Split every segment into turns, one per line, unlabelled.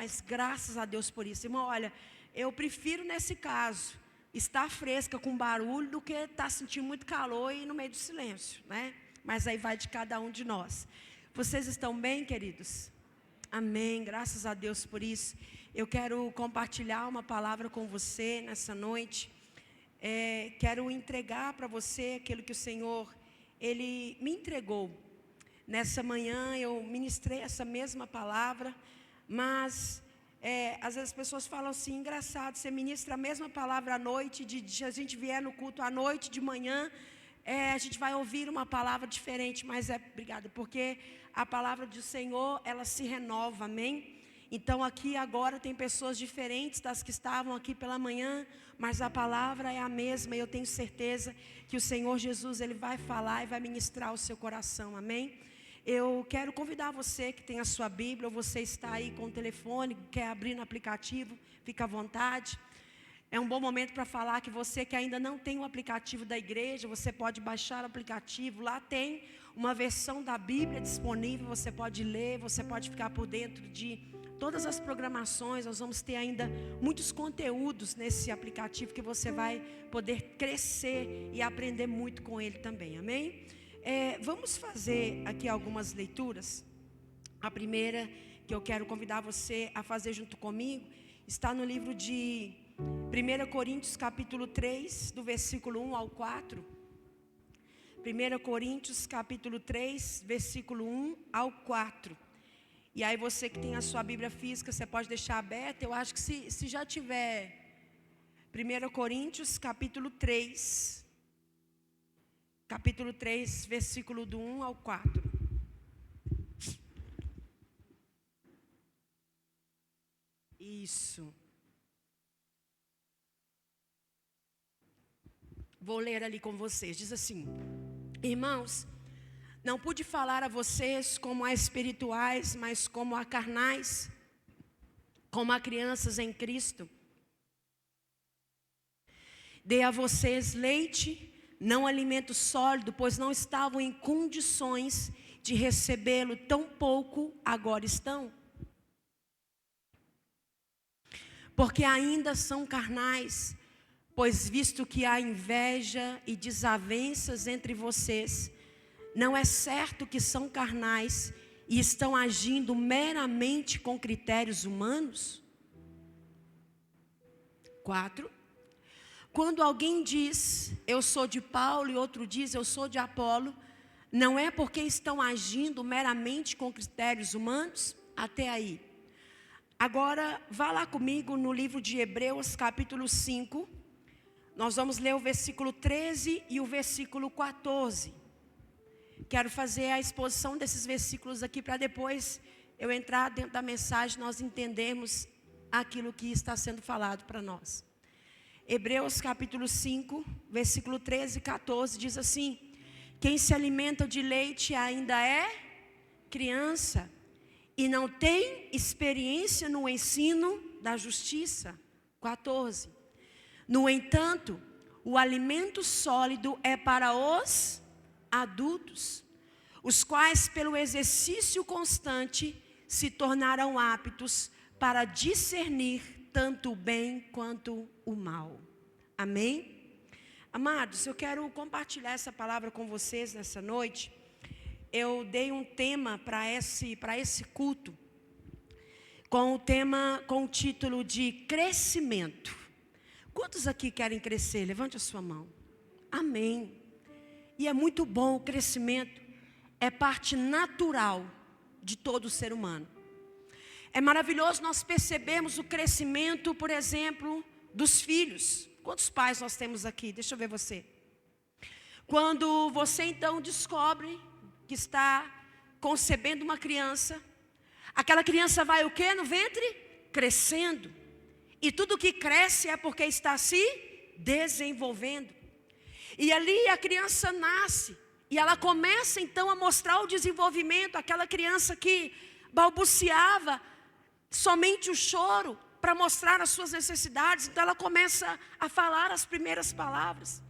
Mas graças a Deus por isso. Irmão, olha, eu prefiro nesse caso estar fresca com barulho do que estar sentindo muito calor e ir no meio do silêncio, né? Mas aí vai de cada um de nós. Vocês estão bem, queridos? Amém, graças a Deus por isso. Eu quero compartilhar uma palavra com você nessa noite. Quero entregar para você aquilo que o Senhor, Ele me entregou. Nessa manhã eu ministrei essa mesma palavra, mas às vezes as pessoas falam assim, engraçado, você ministra a mesma palavra à noite, de a gente vier no culto à noite, de manhã, a gente vai ouvir uma palavra diferente, mas obrigada, porque a palavra do Senhor, ela se renova, amém? Então aqui agora tem pessoas diferentes das que estavam aqui pela manhã, mas a palavra é a mesma e eu tenho certeza que o Senhor Jesus, Ele vai falar e vai ministrar o seu coração, amém? Eu quero convidar você que tem a sua Bíblia, ou você está aí com o telefone, quer abrir no aplicativo, fica à vontade. É um bom momento para falar que você que ainda não tem o aplicativo da igreja, você pode baixar o aplicativo, lá tem uma versão da Bíblia disponível, você pode ler, você pode ficar por dentro de todas as programações. Nós vamos ter ainda muitos conteúdos nesse aplicativo que você vai poder crescer e aprender muito com ele também, amém? Vamos fazer aqui algumas leituras. A primeira que eu quero convidar você a fazer junto comigo está no livro de 1 Coríntios capítulo 3, do versículo 1 ao 4. 1 Coríntios capítulo 3, versículo 1 ao 4. E aí você que tem a sua Bíblia física, você pode deixar aberta. Eu acho que se já tiver 1 Coríntios capítulo 3, versículo do 1 ao 4. Isso. Vou ler ali com vocês. Diz assim: irmãos, não pude falar a vocês como a espirituais, mas como a carnais, como a crianças em Cristo. Dei a vocês leite, não alimento sólido, pois não estavam em condições de recebê-lo, tampouco agora estão. Porque ainda são carnais, pois visto que há inveja e desavenças entre vocês, não é certo que são carnais e estão agindo meramente com critérios humanos? 4. Quando alguém diz, eu sou de Paulo, e outro diz, eu sou de Apolo, não é porque estão agindo meramente com critérios humanos? Até aí. Agora, vá lá comigo no livro de Hebreus, capítulo 5. Nós vamos ler o versículo 13 e o versículo 14. Quero fazer a exposição desses versículos aqui para depois eu entrar dentro da mensagem, nós entendermos aquilo que está sendo falado para nós. Hebreus capítulo 5, versículo 13 e 14 diz assim: quem se alimenta de leite ainda é criança e não tem experiência no ensino da justiça. 14. No entanto, o alimento sólido é para os adultos, os quais pelo exercício constante se tornarão aptos para discernir tanto o bem quanto o mal. Amém? Amados, eu quero compartilhar essa palavra com vocês nessa noite. Eu dei um tema para esse culto, com o título de crescimento. Quantos aqui querem crescer? Levante a sua mão. Amém. E é muito bom, o crescimento é parte natural de todo ser humano. É maravilhoso nós percebermos o crescimento, por exemplo, dos filhos. Quantos pais nós temos aqui? Deixa eu ver você. Quando você então descobre que está concebendo uma criança, aquela criança vai o quê no ventre? Crescendo. E tudo que cresce é porque está se desenvolvendo. E ali a criança nasce. E ela começa então a mostrar o desenvolvimento. Aquela criança que balbuciava somente o choro para mostrar as suas necessidades. Então ela começa a falar as primeiras palavras.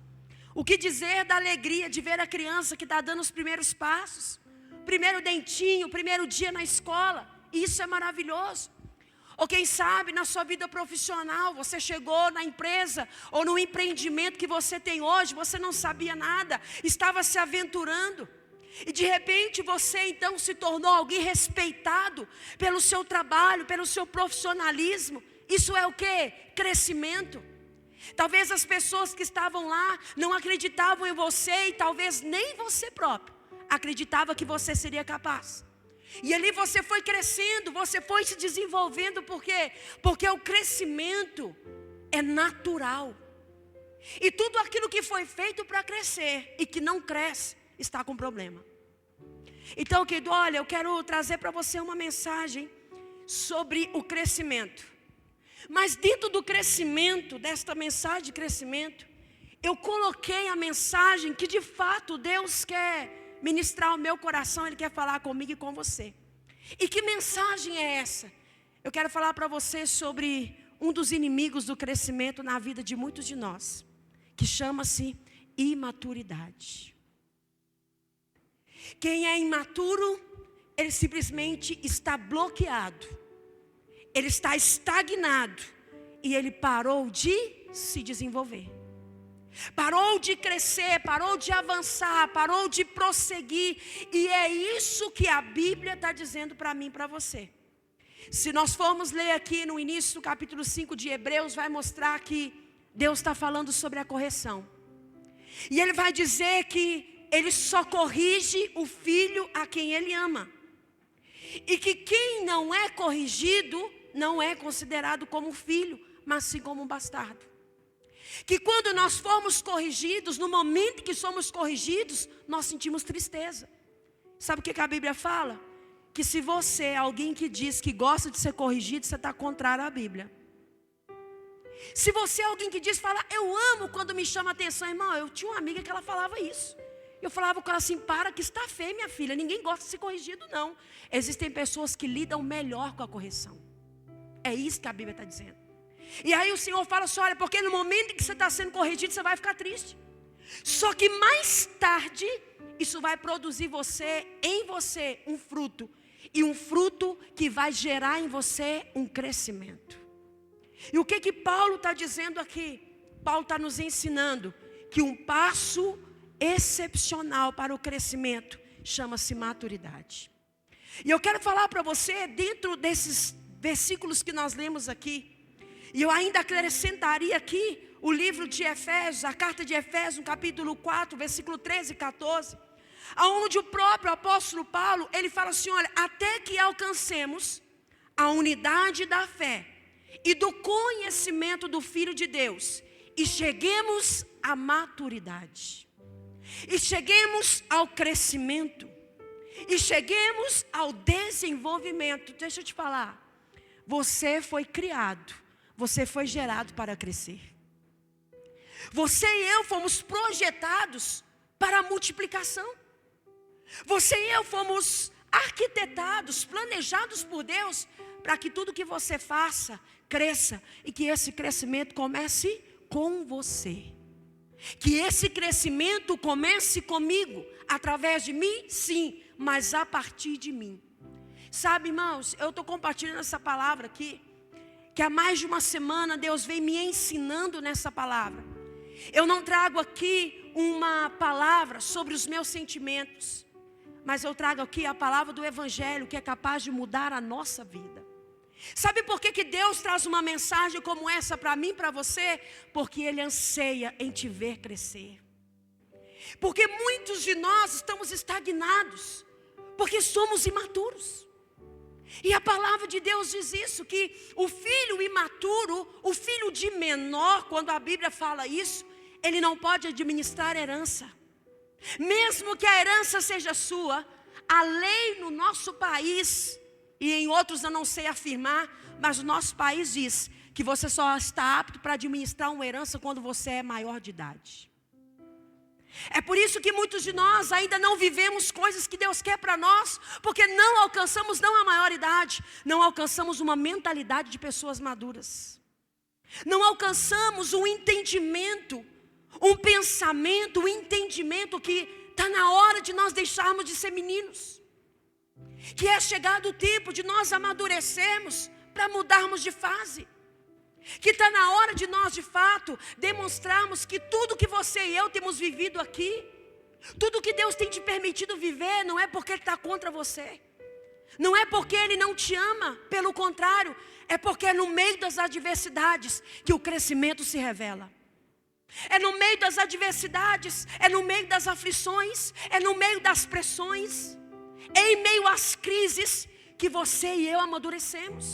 O que dizer da alegria de ver a criança que está dando os primeiros passos, primeiro dentinho, primeiro dia na escola. Isso é maravilhoso. Ou quem sabe na sua vida profissional, você chegou na empresa ou no empreendimento que você tem hoje, você não sabia nada, estava se aventurando. E de repente você então se tornou alguém respeitado pelo seu trabalho, pelo seu profissionalismo. Isso é o quê? Crescimento. Talvez as pessoas que estavam lá não acreditavam em você e talvez nem você próprio acreditava que você seria capaz. E ali você foi crescendo, você foi se desenvolvendo, por quê? Porque o crescimento é natural. E tudo aquilo que foi feito para crescer e que não cresce, está com problema. Então, querido, olha, eu quero trazer para você uma mensagem sobre o crescimento. Mas dentro do crescimento, desta mensagem de crescimento, eu coloquei a mensagem que de fato Deus quer ministrar o meu coração, Ele quer falar comigo e com você. E que mensagem é essa? Eu quero falar para você sobre um dos inimigos do crescimento na vida de muitos de nós, que chama-se imaturidade. Quem é imaturo, ele simplesmente está bloqueado, ele está estagnado e ele parou de se desenvolver. Parou de crescer, parou de avançar, parou de prosseguir. E é isso que a Bíblia está dizendo para mim e para você. Se nós formos ler aqui no início do capítulo 5 de Hebreus, vai mostrar que Deus está falando sobre a correção. E Ele vai dizer que Ele só corrige o filho a quem Ele ama. E que quem não é corrigido não é considerado como filho, mas sim como um bastardo. Que quando nós formos corrigidos, no momento que somos corrigidos, nós sentimos tristeza. Sabe o que a Bíblia fala? Que se você é alguém que diz que gosta de ser corrigido, você está contrário à Bíblia. Se você é alguém que diz, fala, eu amo quando me chama a atenção. Irmão, eu tinha uma amiga que ela falava isso. Eu falava com ela assim, para que está feio, minha filha. Ninguém gosta de ser corrigido, não. Existem pessoas que lidam melhor com a correção. É isso que a Bíblia está dizendo. E aí o Senhor fala assim, olha, porque no momento em que você está sendo corrigido, você vai ficar triste. Só que mais tarde, isso vai produzir em você um fruto. E um fruto que vai gerar em você um crescimento. E o que Paulo está dizendo aqui? Paulo está nos ensinando que um passo excepcional para o crescimento chama-se maturidade. E eu quero falar para você, dentro desses versículos que nós lemos aqui, e eu ainda acrescentaria aqui o livro de Efésios, a carta de Efésios, no capítulo 4, versículo 13 e 14, onde o próprio apóstolo Paulo, ele fala assim, olha, até que alcancemos a unidade da fé e do conhecimento do Filho de Deus, e cheguemos à maturidade, e cheguemos ao crescimento, e cheguemos ao desenvolvimento. Deixa eu te falar, você foi criado, você foi gerado para crescer. Você e eu fomos projetados para a multiplicação. Você e eu fomos arquitetados, planejados por Deus, para que tudo que você faça, cresça. E que esse crescimento comece com você. Que esse crescimento comece comigo, através de mim, sim, mas a partir de mim. Sabe, irmãos, eu estou compartilhando essa palavra aqui, que há mais de uma semana Deus vem me ensinando nessa palavra. Eu não trago aqui uma palavra sobre os meus sentimentos, mas eu trago aqui a palavra do Evangelho, que é capaz de mudar a nossa vida. Sabe por que Deus traz uma mensagem como essa para mim e para você? Porque Ele anseia em te ver crescer. Porque muitos de nós estamos estagnados, porque somos imaturos. E a palavra de Deus diz isso, que o filho imaturo, o filho de menor, quando a Bíblia fala isso, ele não pode administrar herança. Mesmo que a herança seja sua, a lei no nosso país, e em outros eu não sei afirmar, mas o nosso país diz que você só está apto para administrar uma herança quando você é maior de idade. É por isso que muitos de nós ainda não vivemos coisas que Deus quer para nós, porque não alcançamos não a maioridade, não alcançamos uma mentalidade de pessoas maduras. Não alcançamos um entendimento, um pensamento, um entendimento que está na hora de nós deixarmos de ser meninos. Que é chegado o tempo de nós amadurecermos para mudarmos de fase. Que está na hora de nós, de fato, demonstrarmos que tudo que você e eu temos vivido aqui, tudo que Deus tem te permitido viver, não é porque Ele está contra você. Não é porque Ele não te ama, pelo contrário, é porque é no meio das adversidades que o crescimento se revela. É no meio das adversidades, é no meio das aflições, é no meio das pressões, é em meio às crises que você e eu amadurecemos.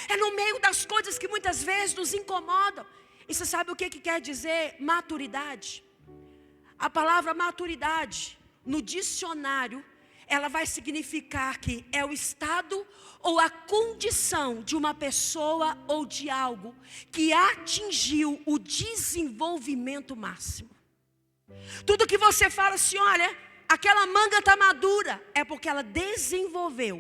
É no meio das coisas que muitas vezes nos incomodam. E você sabe o que quer dizer maturidade? A palavra maturidade, no dicionário, ela vai significar que é o estado ou a condição de uma pessoa ou de algo que atingiu o desenvolvimento máximo. Tudo que você fala assim, olha, aquela manga está madura, é porque ela desenvolveu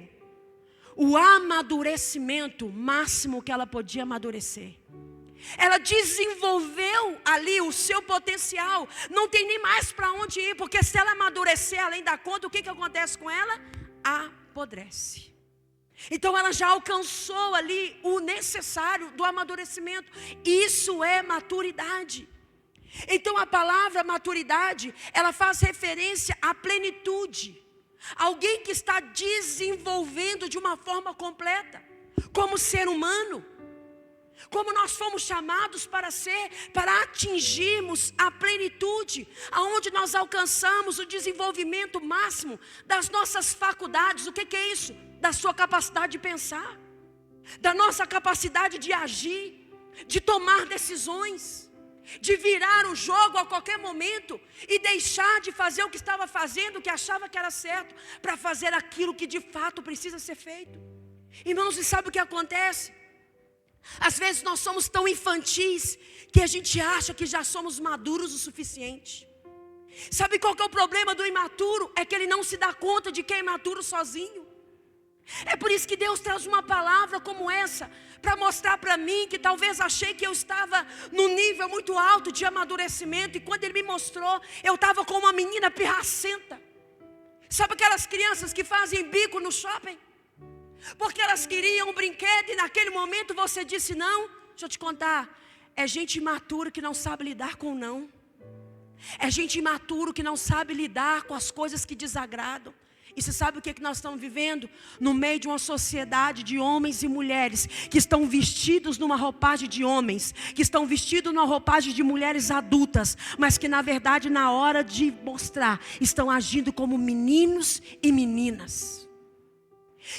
o amadurecimento máximo que ela podia amadurecer. Ela desenvolveu ali o seu potencial. Não tem nem mais para onde ir, porque se ela amadurecer além da conta, o que acontece com ela? Apodrece. Então ela já alcançou ali o necessário do amadurecimento. Isso é maturidade. Então a palavra maturidade, ela faz referência à plenitude. Alguém que está desenvolvendo de uma forma completa, como ser humano. Como nós fomos chamados para ser, para atingirmos a plenitude, aonde nós alcançamos o desenvolvimento máximo das nossas faculdades. O que é isso? Da sua capacidade de pensar, da nossa capacidade de agir, de tomar decisões, de virar o jogo a qualquer momento e deixar de fazer o que estava fazendo, o que achava que era certo, para fazer aquilo que de fato precisa ser feito. Irmãos, e sabe o que acontece? Às vezes nós somos tão infantis que a gente acha que já somos maduros o suficiente. Sabe qual que é o problema do imaturo? É que ele não se dá conta de que é imaturo sozinho. É por isso que Deus traz uma palavra como essa, para mostrar para mim que talvez achei que eu estava num nível muito alto de amadurecimento, e quando Ele me mostrou, eu estava com uma menina pirracenta. Sabe aquelas crianças que fazem bico no shopping? Porque elas queriam um brinquedo e naquele momento você disse não. Deixa eu te contar, é gente imatura que não sabe lidar com não. É gente imaturo que não sabe lidar com as coisas que desagradam. E você sabe o que nós estamos vivendo? No meio de uma sociedade de homens e mulheres que estão vestidos numa roupagem de homens, que estão vestidos numa roupagem de mulheres adultas, mas que na verdade na hora de mostrar, estão agindo como meninos e meninas.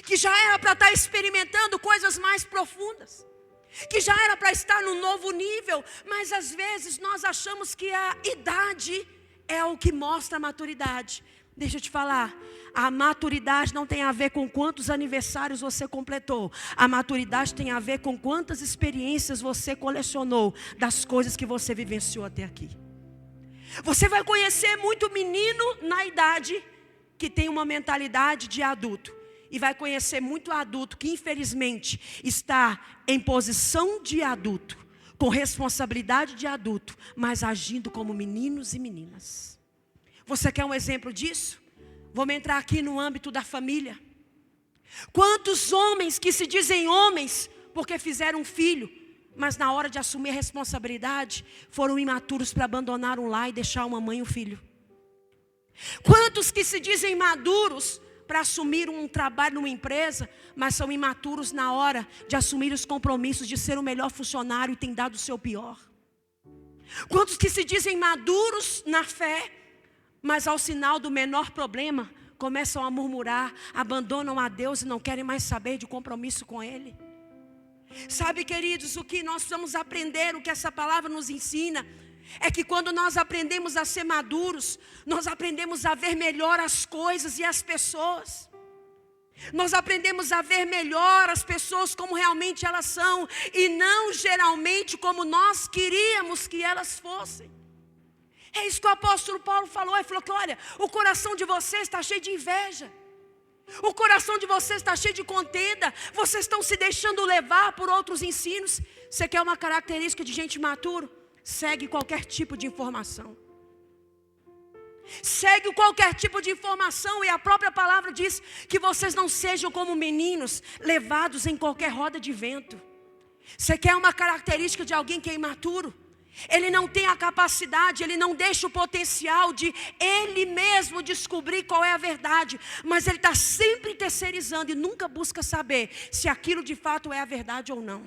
Que já era para estar experimentando coisas mais profundas, que já era para estar num novo nível, mas às vezes nós achamos que a idade é o que mostra a maturidade. Deixa eu te falar, a maturidade não tem a ver com quantos aniversários você completou. A maturidade tem a ver com quantas experiências você colecionou das coisas que você vivenciou até aqui. Você vai conhecer muito menino na idade que tem uma mentalidade de adulto, e vai conhecer muito adulto que infelizmente está em posição de adulto, com responsabilidade de adulto, mas agindo como meninos e meninas. Você quer um exemplo disso? Vamos entrar aqui no âmbito da família. Quantos homens que se dizem homens porque fizeram um filho, mas na hora de assumir a responsabilidade foram imaturos para abandonar um lar e deixar uma mãe e um filho? Quantos que se dizem maduros para assumir um trabalho numa empresa, mas são imaturos na hora de assumir os compromissos de ser o melhor funcionário e tem dado o seu pior? Quantos que se dizem maduros na fé, mas ao sinal do menor problema, começam a murmurar, abandonam a Deus e não querem mais saber de compromisso com Ele? Sabe, queridos, o que nós precisamos aprender, o que essa palavra nos ensina, é que quando nós aprendemos a ser maduros, nós aprendemos a ver melhor as coisas e as pessoas. Nós aprendemos a ver melhor as pessoas como realmente elas são, e não geralmente como nós queríamos que elas fossem. É isso que o apóstolo Paulo falou. Ele falou que olha, o coração de vocês está cheio de inveja. O coração de vocês está cheio de contenda. Vocês estão se deixando levar por outros ensinos. Você quer uma característica de gente matura? Segue qualquer tipo de informação. segue qualquer tipo de informação, e a própria palavra diz que vocês não sejam como meninos, levados em qualquer roda de vento. Você quer uma característica de alguém que é imaturo? Ele não tem a capacidade, ele não deixa o potencial de ele mesmo descobrir qual é a verdade, mas ele está sempre terceirizando e nunca busca saber se aquilo de fato é a verdade ou não.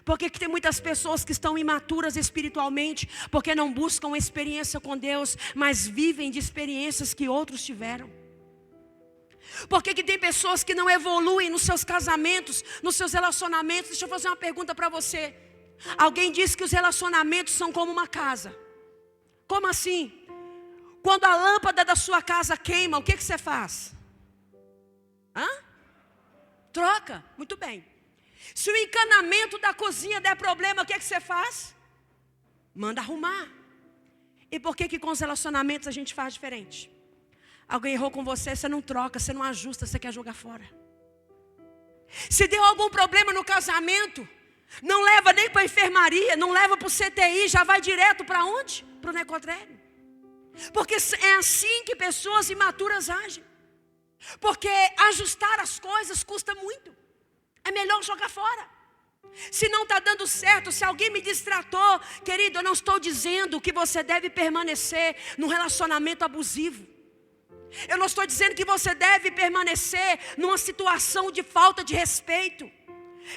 Por que tem muitas pessoas que estão imaturas espiritualmente? Porque não buscam experiência com Deus, mas vivem de experiências que outros tiveram. Por que tem pessoas que não evoluem nos seus casamentos, nos seus relacionamentos? Deixa eu fazer uma pergunta para você. Alguém disse que os relacionamentos são como uma casa. Como assim? Quando a lâmpada da sua casa queima, o que você faz? Troca, muito bem. Se o encanamento da cozinha der problema, o que você faz? Manda arrumar. E por que com os relacionamentos a gente faz diferente? Alguém errou com você, você não troca, você não ajusta, você quer jogar fora. Se deu algum problema no casamento, não leva nem para a enfermaria, não leva para o CTI, já vai direto para onde? Para o necrotério. Porque é assim que pessoas imaturas agem. Porque ajustar as coisas custa muito. É melhor jogar fora. Se não está dando certo, se alguém me distratou, querido, eu não estou dizendo que você deve permanecer num relacionamento abusivo. Eu não estou dizendo que você deve permanecer numa situação de falta de respeito.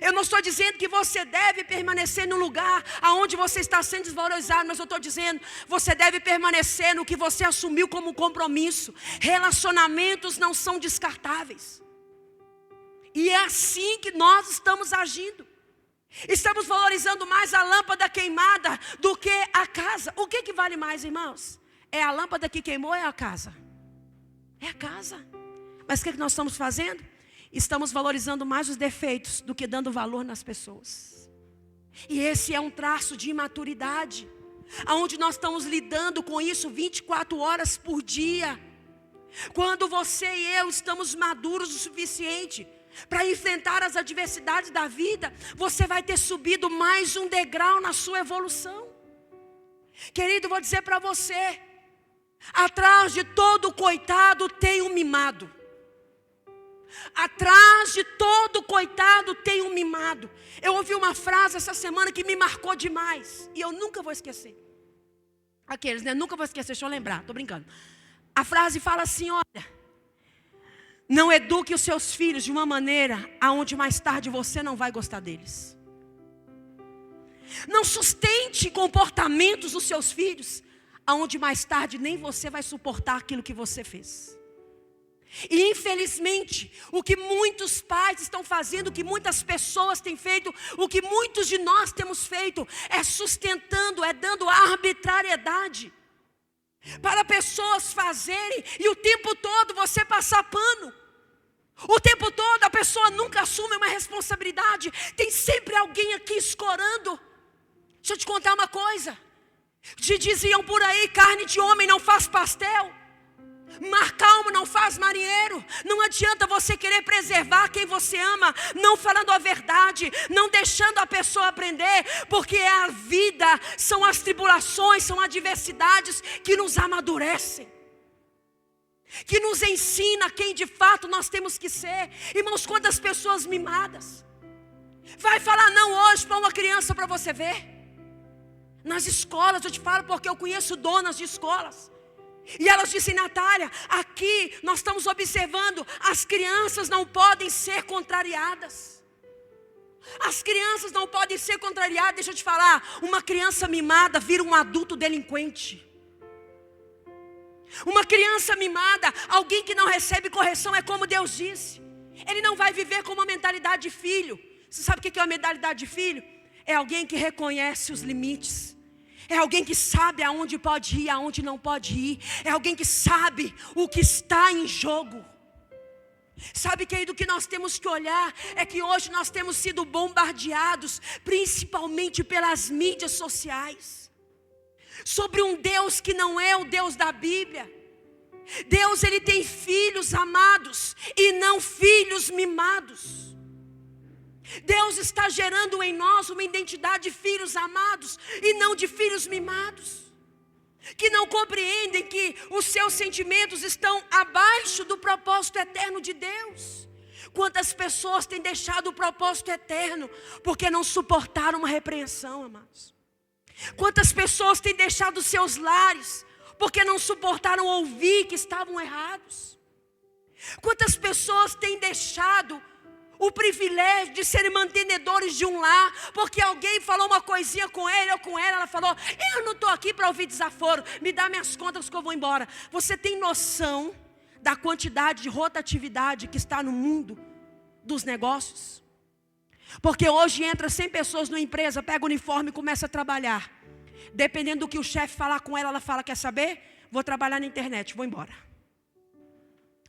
Eu não estou dizendo que você deve permanecer no lugar aonde você está sendo desvalorizado, mas eu estou dizendo, você deve permanecer no que você assumiu como compromisso. Relacionamentos não são descartáveis. E é assim que nós estamos agindo. Estamos valorizando mais a lâmpada queimada do que a casa. O que vale mais, irmãos? É a lâmpada que queimou ou é a casa? É a casa. Mas o que nós estamos fazendo? Estamos valorizando mais os defeitos do que dando valor nas pessoas. E esse é um traço de imaturidade, aonde nós estamos lidando com isso 24 horas por dia. Quando você e eu estamos maduros o suficiente para enfrentar as adversidades da vida, você vai ter subido mais um degrau na sua evolução. Querido, vou dizer para você, atrás de todo coitado tem um mimado. Atrás de todo coitado tem um mimado. Eu ouvi uma frase essa semana que me marcou demais, e eu nunca vou esquecer. Aqueles, né? Nunca vou esquecer, deixa eu lembrar, estou brincando. A frase fala assim, olha: não eduque os seus filhos de uma maneira aonde mais tarde você não vai gostar deles. Não sustente comportamentos dos seus filhos aonde mais tarde nem você vai suportar aquilo que você fez. E infelizmente, o que muitos pais estão fazendo, o que muitas pessoas têm feito, o que muitos de nós temos feito, é sustentando, é dando arbitrariedade para pessoas fazerem, e o tempo todo você passar pano. O tempo todo a pessoa nunca assume uma responsabilidade. Tem sempre alguém aqui escorando. Deixa eu te contar uma coisa. Diziam por aí, carne de homem não faz pastel, mar calmo não faz marinheiro. Não adianta você querer preservar quem você ama, não falando a verdade, não deixando a pessoa aprender, porque é a vida, são as tribulações, são adversidades que nos amadurecem, que nos ensina quem de fato nós temos que ser. Irmãos, quantas pessoas mimadas vai falar não hoje para uma criança para você ver? Nas escolas, eu te falo porque eu conheço donas de escolas, e elas dizem, Natália, aqui nós estamos observando, as crianças não podem ser contrariadas. As crianças não podem ser contrariadas. Deixa eu te falar, uma criança mimada vira um adulto delinquente. Uma criança mimada, alguém que não recebe correção, é como Deus disse, ele não vai viver com uma mentalidade de filho. Você sabe o que é uma mentalidade de filho? É alguém que reconhece os limites. É alguém que sabe aonde pode ir, aonde não pode ir. É alguém que sabe o que está em jogo. Sabe, querido, o que nós temos que olhar é que hoje nós temos sido bombardeados, principalmente pelas mídias sociais, sobre um Deus que não é o Deus da Bíblia. Deus, ele tem filhos amados e não filhos mimados. Deus está gerando em nós uma identidade de filhos amados e não de filhos mimados. que não compreendem que os seus sentimentos estão abaixo do propósito eterno de Deus. Quantas pessoas têm deixado o propósito eterno porque não suportaram uma repreensão, amados? Quantas pessoas têm deixado seus lares porque não suportaram ouvir que estavam errados? Quantas pessoas têm deixado o privilégio de serem mantenedores de um lar porque alguém falou uma coisinha com ele ou com ela falou: eu não estou aqui para ouvir desaforo, me dá minhas contas que eu vou embora. Você tem noção da quantidade de rotatividade que está no mundo dos negócios? Porque hoje entra 100 pessoas numa empresa, pega o uniforme e começa a trabalhar. Dependendo do que o chefe falar com ela, ela fala: quer saber? Vou trabalhar na internet, vou embora.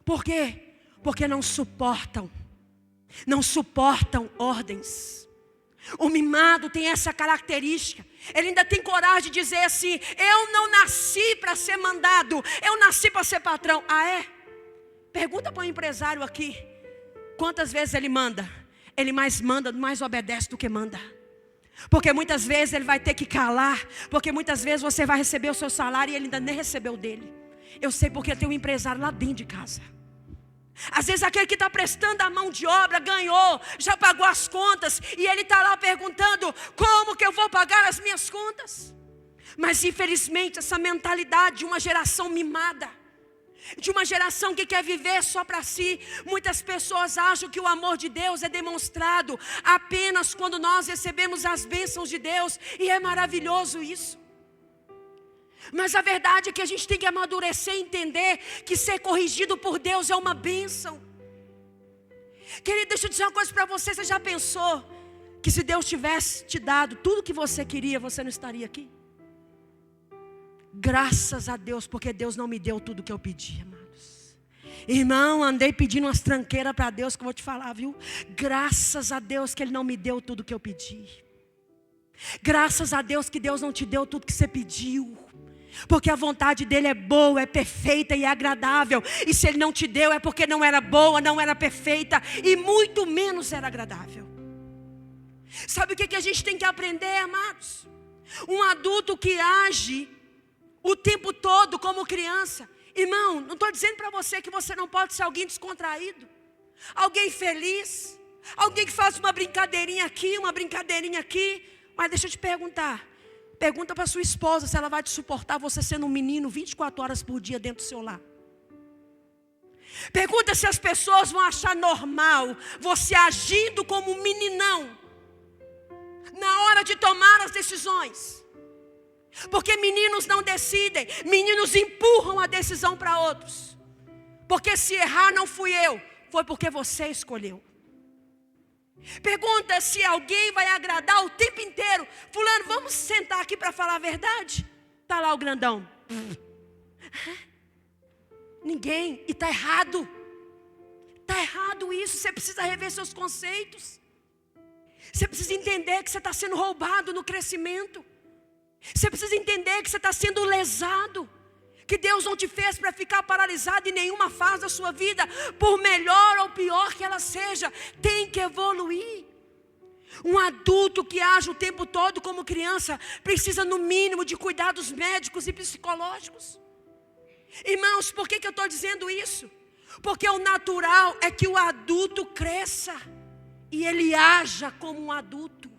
Por quê? Porque não suportam ordens. O mimado tem essa característica. Ele ainda tem coragem de dizer assim: eu não nasci para ser mandado, eu nasci para ser patrão. Ah, é? Pergunta para o empresário aqui: quantas vezes ele manda? Ele mais manda, mais obedece do que manda. Porque muitas vezes ele vai ter que calar, porque muitas vezes você vai receber o seu salário e ele ainda nem recebeu dele. Eu sei porque tem um empresário lá dentro de casa. Às vezes aquele que está prestando a mão de obra ganhou, já pagou as contas, e ele está lá perguntando: como que eu vou pagar as minhas contas? Mas infelizmente essa mentalidade de uma geração mimada, de uma geração que quer viver só para si. Muitas pessoas acham que o amor de Deus é demonstrado apenas quando nós recebemos as bênçãos de Deus, e é maravilhoso isso. Mas a verdade é que a gente tem que amadurecer e entender que ser corrigido por Deus é uma bênção. Querido, deixa eu dizer uma coisa para você. Você já pensou que se Deus tivesse te dado tudo o que você queria, você não estaria aqui? Graças a Deus, porque Deus não me deu tudo o que eu pedi, amados. Irmão, andei pedindo umas tranqueiras para Deus que eu vou te falar, viu? Graças a Deus que Ele não me deu tudo o que eu pedi. Graças a Deus que Deus não te deu tudo que você pediu. Porque a vontade dele é boa, é perfeita e é agradável. E se ele não te deu é porque não era boa, não era perfeita e muito menos era agradável. Sabe o que a gente tem que aprender, amados? Um adulto que age o tempo todo como criança. Irmão, não estou dizendo para você que você não pode ser alguém descontraído, alguém feliz, alguém que faz uma brincadeirinha aqui, uma brincadeirinha aqui. Mas deixa eu te perguntar. Pergunta para sua esposa se ela vai te suportar você sendo um menino 24 horas por dia dentro do seu lar. Pergunta se as pessoas vão achar normal você agindo como um meninão na hora de tomar as decisões. Porque meninos não decidem, meninos empurram a decisão para outros. Porque se errar não fui eu, foi porque você escolheu. Pergunta se alguém vai agradar o tempo inteiro. Fulano, vamos sentar aqui para falar a verdade? Está lá o grandão. Ninguém. E está errado. Está errado isso. Você precisa rever seus conceitos. Você precisa entender que você está sendo roubado no crescimento. Você precisa entender que você está sendo lesado. Que Deus não te fez para ficar paralisado em nenhuma fase da sua vida, por melhor ou pior que ela seja. Tem que evoluir. Um adulto que age o tempo todo como criança precisa no mínimo de cuidados médicos e psicológicos. Irmãos, por que eu estou dizendo isso? Porque o natural é que o adulto cresça e ele haja como um adulto.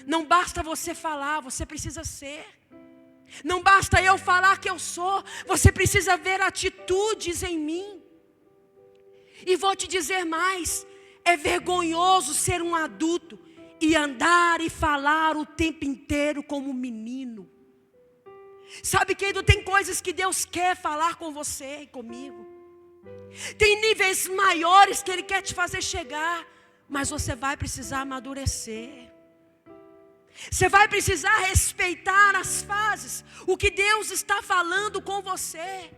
Não basta você falar, você precisa ser. Não basta eu falar que eu sou, você precisa ver atitudes em mim. E vou te dizer mais, é vergonhoso ser um adulto e andar e falar o tempo inteiro como um menino. Sabe, querido, tem coisas que Deus quer falar com você e comigo. Tem níveis maiores que Ele quer te fazer chegar, mas você vai precisar amadurecer. Você vai precisar respeitar as fases, o que Deus está falando com você.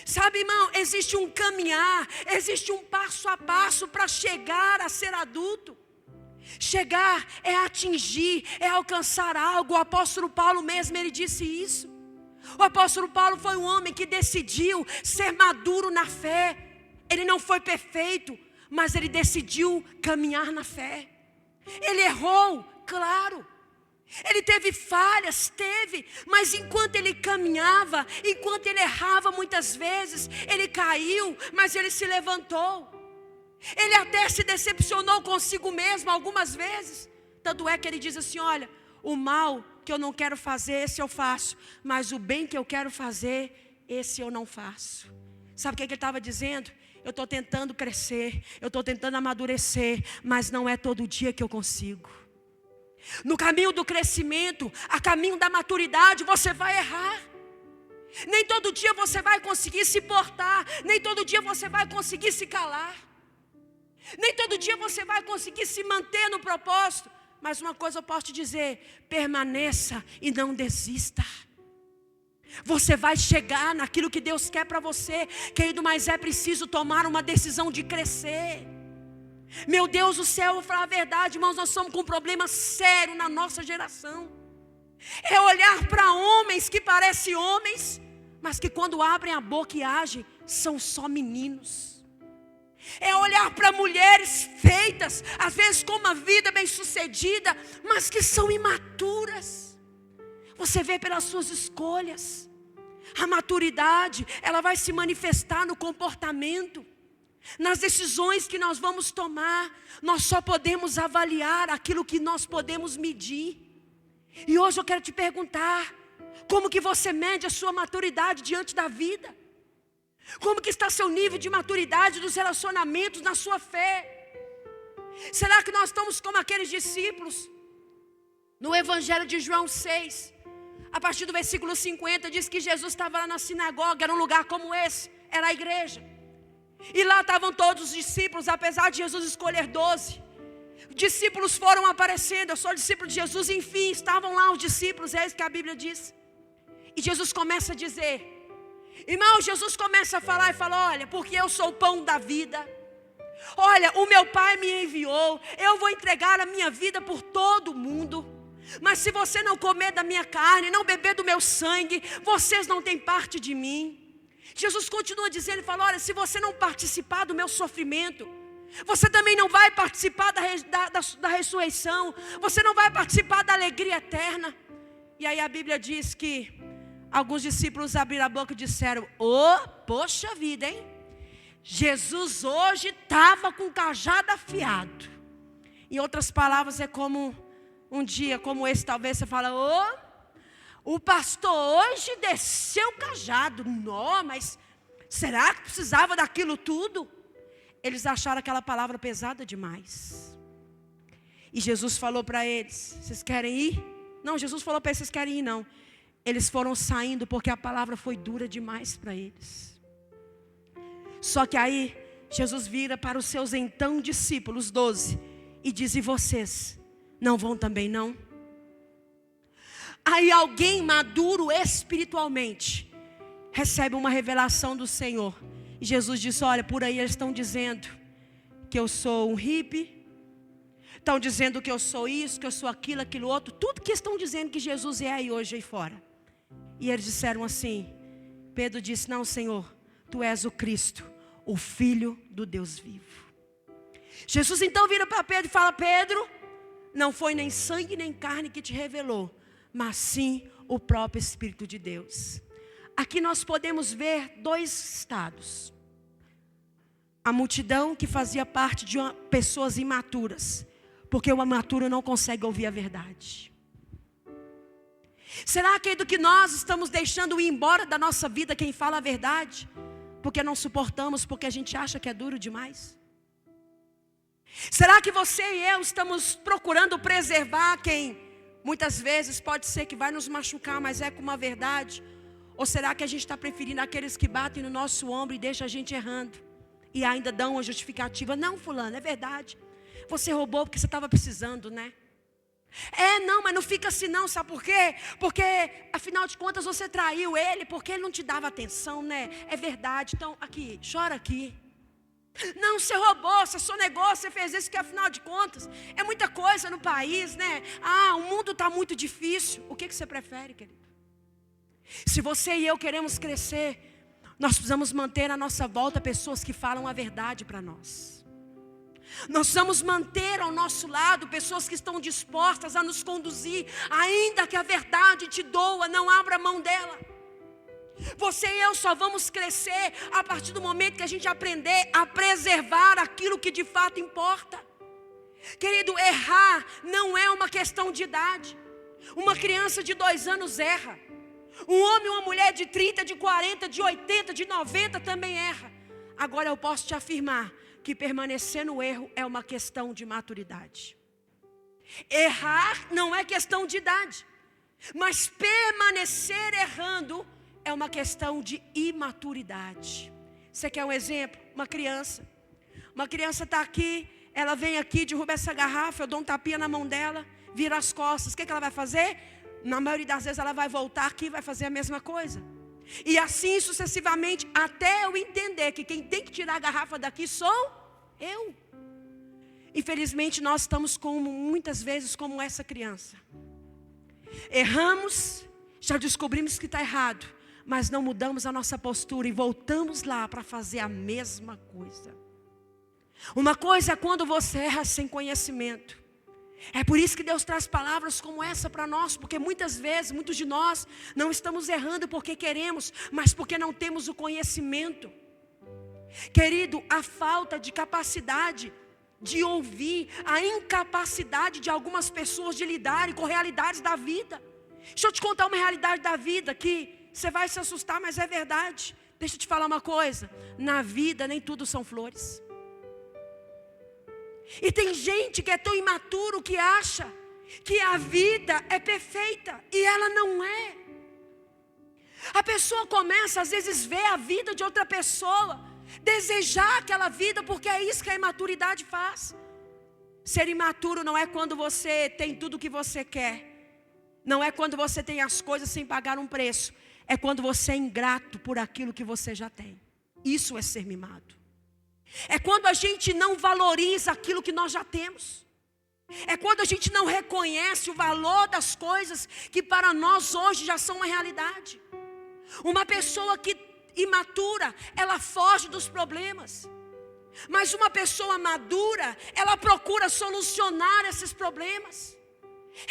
Sabe, irmão, existe um caminhar, existe um passo a passo para chegar a ser adulto. Chegar é atingir, é alcançar algo. O apóstolo Paulo mesmo, ele disse isso. O apóstolo Paulo foi um homem que decidiu ser maduro na fé. Ele não foi perfeito, mas ele decidiu caminhar na fé. Ele errou, claro. Ele teve falhas, mas enquanto ele caminhava, enquanto ele errava muitas vezes, ele caiu, mas ele se levantou. Ele até se decepcionou consigo mesmo algumas vezes. Tanto é que ele diz assim: olha, o mal que eu não quero fazer, esse eu faço, mas o bem que eu quero fazer, esse eu não faço. Sabe o que ele estava dizendo? Eu estou tentando crescer, eu estou tentando amadurecer, mas não é todo dia que eu consigo. No caminho do crescimento, a caminho da maturidade, você vai errar. Nem todo dia você vai conseguir se portar, nem todo dia você vai conseguir se calar, nem todo dia você vai conseguir se manter no propósito. Mas uma coisa eu posso te dizer: permaneça e não desista. Você vai chegar naquilo que Deus quer para você, querido, mas é preciso tomar uma decisão de crescer. Meu Deus do céu, eu vou falar a verdade, irmãos, nós somos com um problema sério na nossa geração. É olhar para homens que parecem homens, mas que quando abrem a boca e agem, são só meninos. É olhar para mulheres feitas, às vezes com uma vida bem sucedida, mas que são imaturas. Você vê pelas suas escolhas. A maturidade, ela vai se manifestar no comportamento, nas decisões que nós vamos tomar. Nós só podemos avaliar aquilo que nós podemos medir. E hoje eu quero te perguntar: como que você mede a sua maturidade diante da vida? Como que está seu nível de maturidade dos relacionamentos, na sua fé? Será que nós estamos como aqueles discípulos? No Evangelho de João 6, a partir do versículo 50, diz que Jesus estava lá na sinagoga. Era um lugar como esse, era a igreja. E lá estavam todos os discípulos, apesar de Jesus escolher 12. Discípulos foram aparecendo: eu sou discípulo de Jesus. Enfim, estavam lá os discípulos, é isso que a Bíblia diz. E Jesus começa a dizer, irmão, Jesus começa a falar e fala: olha, porque eu sou o pão da vida. Olha, o meu Pai me enviou, eu vou entregar a minha vida por todo mundo. Mas se você não comer da minha carne, não beber do meu sangue, vocês não têm parte de mim. Jesus continua dizendo e fala: olha, se você não participar do meu sofrimento, você também não vai participar da ressurreição, você não vai participar da alegria eterna. E aí a Bíblia diz que alguns discípulos abriram a boca e disseram: poxa vida, hein? Jesus hoje estava com o cajado afiado. Em outras palavras, é como um dia como esse, talvez você fala: o pastor hoje desceu o cajado. Não, mas será que precisava daquilo tudo? Eles acharam aquela palavra pesada demais. E Jesus falou para eles: vocês querem ir? Não, Jesus falou para eles: vocês querem ir? Não. Eles foram saindo porque a palavra foi dura demais para eles. Só que aí Jesus vira para os seus então discípulos, 12, e diz: e vocês não vão também não? Aí alguém maduro espiritualmente recebe uma revelação do Senhor. E Jesus diz: olha, por aí eles estão dizendo que eu sou um hippie, estão dizendo que eu sou isso, que eu sou aquilo, aquilo outro. Tudo que estão dizendo que Jesus é aí hoje aí fora. E eles disseram assim, Pedro disse: não, Senhor, Tu és o Cristo, o Filho do Deus vivo. Jesus então vira para Pedro e fala: Pedro, não foi nem sangue nem carne que te revelou, mas sim o próprio Espírito de Deus. Aqui nós podemos ver dois estados. A multidão que fazia parte de pessoas imaturas, porque o imaturo não consegue ouvir a verdade. Será, querido, que nós estamos deixando ir embora da nossa vida quem fala a verdade, porque não suportamos, porque a gente acha que é duro demais? Será que você e eu estamos procurando preservar quem muitas vezes pode ser que vai nos machucar, mas é com uma verdade? Ou será que a gente está preferindo aqueles que batem no nosso ombro e deixam a gente errando, e ainda dão uma justificativa? Não, fulano, é verdade, você roubou porque você estava precisando, né? Não, mas não fica assim não, sabe por quê? Porque afinal de contas você traiu ele, porque ele não te dava atenção, né? É verdade, então aqui, chora aqui. Não, você roubou, você sonegou, você fez isso, que afinal de contas é muita coisa no país, né? O mundo está muito difícil. O que você prefere, querido? Se você e eu queremos crescer, nós precisamos manter à nossa volta pessoas que falam a verdade para nós. Nós precisamos manter ao nosso lado pessoas que estão dispostas a nos conduzir, ainda que a verdade te doa, não abra mão dela. Você e eu só vamos crescer a partir do momento que a gente aprender a preservar aquilo que de fato importa. Querido, errar não é uma questão de idade. Uma criança de 2 anos erra. Um homem e uma mulher de 30, de 40, de 80, de 90 também erra. Agora eu posso te afirmar que permanecer no erro é uma questão de maturidade. Errar não é questão de idade, mas permanecer errando é uma questão de imaturidade. Você quer um exemplo? Uma criança está aqui, ela vem aqui, derruba essa garrafa, eu dou um tapinha na mão dela, vira as costas. O que ela vai fazer? Na maioria das vezes ela vai voltar aqui e vai fazer a mesma coisa. E assim sucessivamente, até eu entender que quem tem que tirar a garrafa daqui sou eu. Infelizmente nós estamos muitas vezes como essa criança. Erramos, já descobrimos que está errado, mas não mudamos a nossa postura e voltamos lá para fazer a mesma coisa. Uma coisa é quando você erra sem conhecimento. É por isso que Deus traz palavras como essa para nós, porque muitas vezes, muitos de nós não estamos errando porque queremos, mas porque não temos o conhecimento. Querido, a falta de capacidade de ouvir, a incapacidade de algumas pessoas de lidarem com realidades da vida. Deixa eu te contar uma realidade da vida que você vai se assustar, mas é verdade. Deixa eu te falar uma coisa, na vida nem tudo são flores. E tem gente que é tão imaturo que acha que a vida é perfeita e ela não é. A pessoa começa às vezes ver a vida de outra pessoa, desejar aquela vida, porque é isso que a imaturidade faz. Ser imaturo não é quando você tem tudo o que você quer. Não é quando você tem as coisas sem pagar um preço. É quando você é ingrato por aquilo que você já tem. Isso é ser mimado. É quando a gente não valoriza aquilo que nós já temos. É quando a gente não reconhece o valor das coisas que para nós hoje já são uma realidade. Uma pessoa que imatura, ela foge dos problemas. Mas uma pessoa madura, ela procura solucionar esses problemas.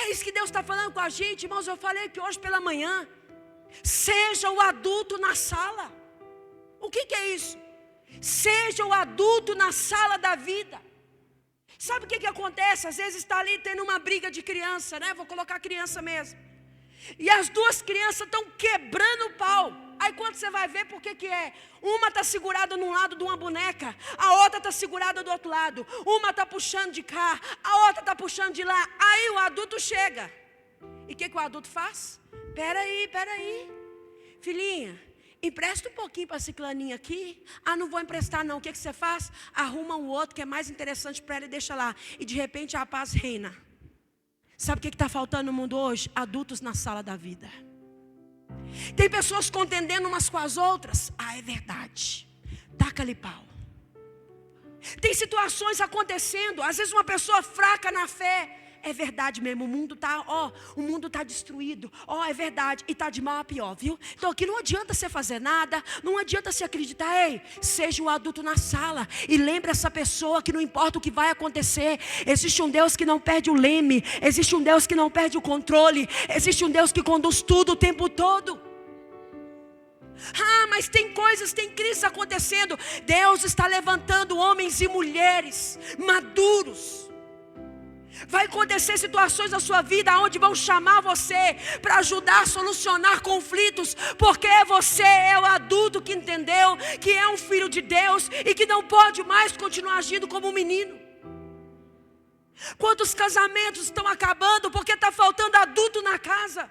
É isso que Deus está falando com a gente, irmãos. Eu falei que hoje pela manhã, seja o adulto na sala. O que é isso? Seja o adulto na sala da vida. Sabe o que acontece? Às vezes está ali tendo uma briga de criança, né? Vou colocar criança mesmo. E as duas crianças estão quebrando o pau. Aí quando você vai ver, por que é? Uma está segurada num lado de uma boneca, a outra está segurada do outro lado. Uma está puxando de cá, a outra está puxando de lá. Aí o adulto chega. E o que o adulto faz? Peraí. Filhinha, empresta um pouquinho para a ciclaninha aqui. Ah, não vou emprestar não. O que você faz? Arruma um outro que é mais interessante para ela e deixa lá. E de repente a paz reina. Sabe o que está faltando no mundo hoje? Adultos na sala da vida. Tem pessoas contendendo umas com as outras. Ah, é verdade. Taca-lhe pau. Tem situações acontecendo. Às vezes uma pessoa fraca na fé. É verdade mesmo, o mundo está destruído. É verdade, e está de mal a pior, viu? Então aqui não adianta você fazer nada, não adianta você acreditar. Ei, seja o adulto na sala e lembre essa pessoa que não importa o que vai acontecer, existe um Deus que não perde o leme, existe um Deus que não perde o controle, existe um Deus que conduz tudo o tempo todo. Ah, mas tem crises acontecendo. Deus está levantando homens e mulheres maduros. Vai acontecer situações na sua vida onde vão chamar você para ajudar a solucionar conflitos, porque você é o adulto que entendeu que é um filho de Deus e que não pode mais continuar agindo como um menino. Quantos casamentos estão acabando porque está faltando adulto na casa?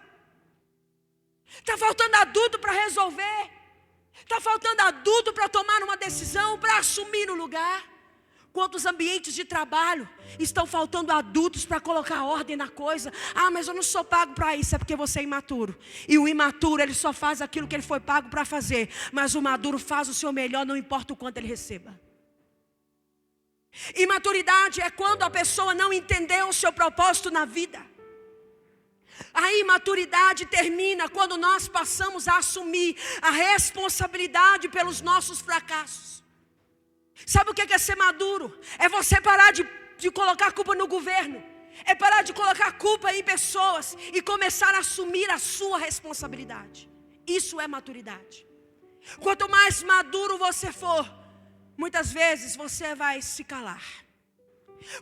Está faltando adulto para resolver. Está faltando adulto para tomar uma decisão, para assumir o lugar. Quantos ambientes de trabalho estão faltando adultos para colocar ordem na coisa? Ah, mas eu não sou pago para isso. É porque você é imaturo. E o imaturo, ele só faz aquilo que ele foi pago para fazer. Mas o maduro faz o seu melhor, não importa o quanto ele receba. Imaturidade é quando a pessoa não entendeu o seu propósito na vida. A imaturidade termina quando nós passamos a assumir a responsabilidade pelos nossos fracassos. Sabe o que é ser maduro? É você parar de colocar a culpa no governo. É parar de colocar a culpa em pessoas e começar a assumir a sua responsabilidade. Isso é maturidade. Quanto mais maduro você for, muitas vezes você vai se calar.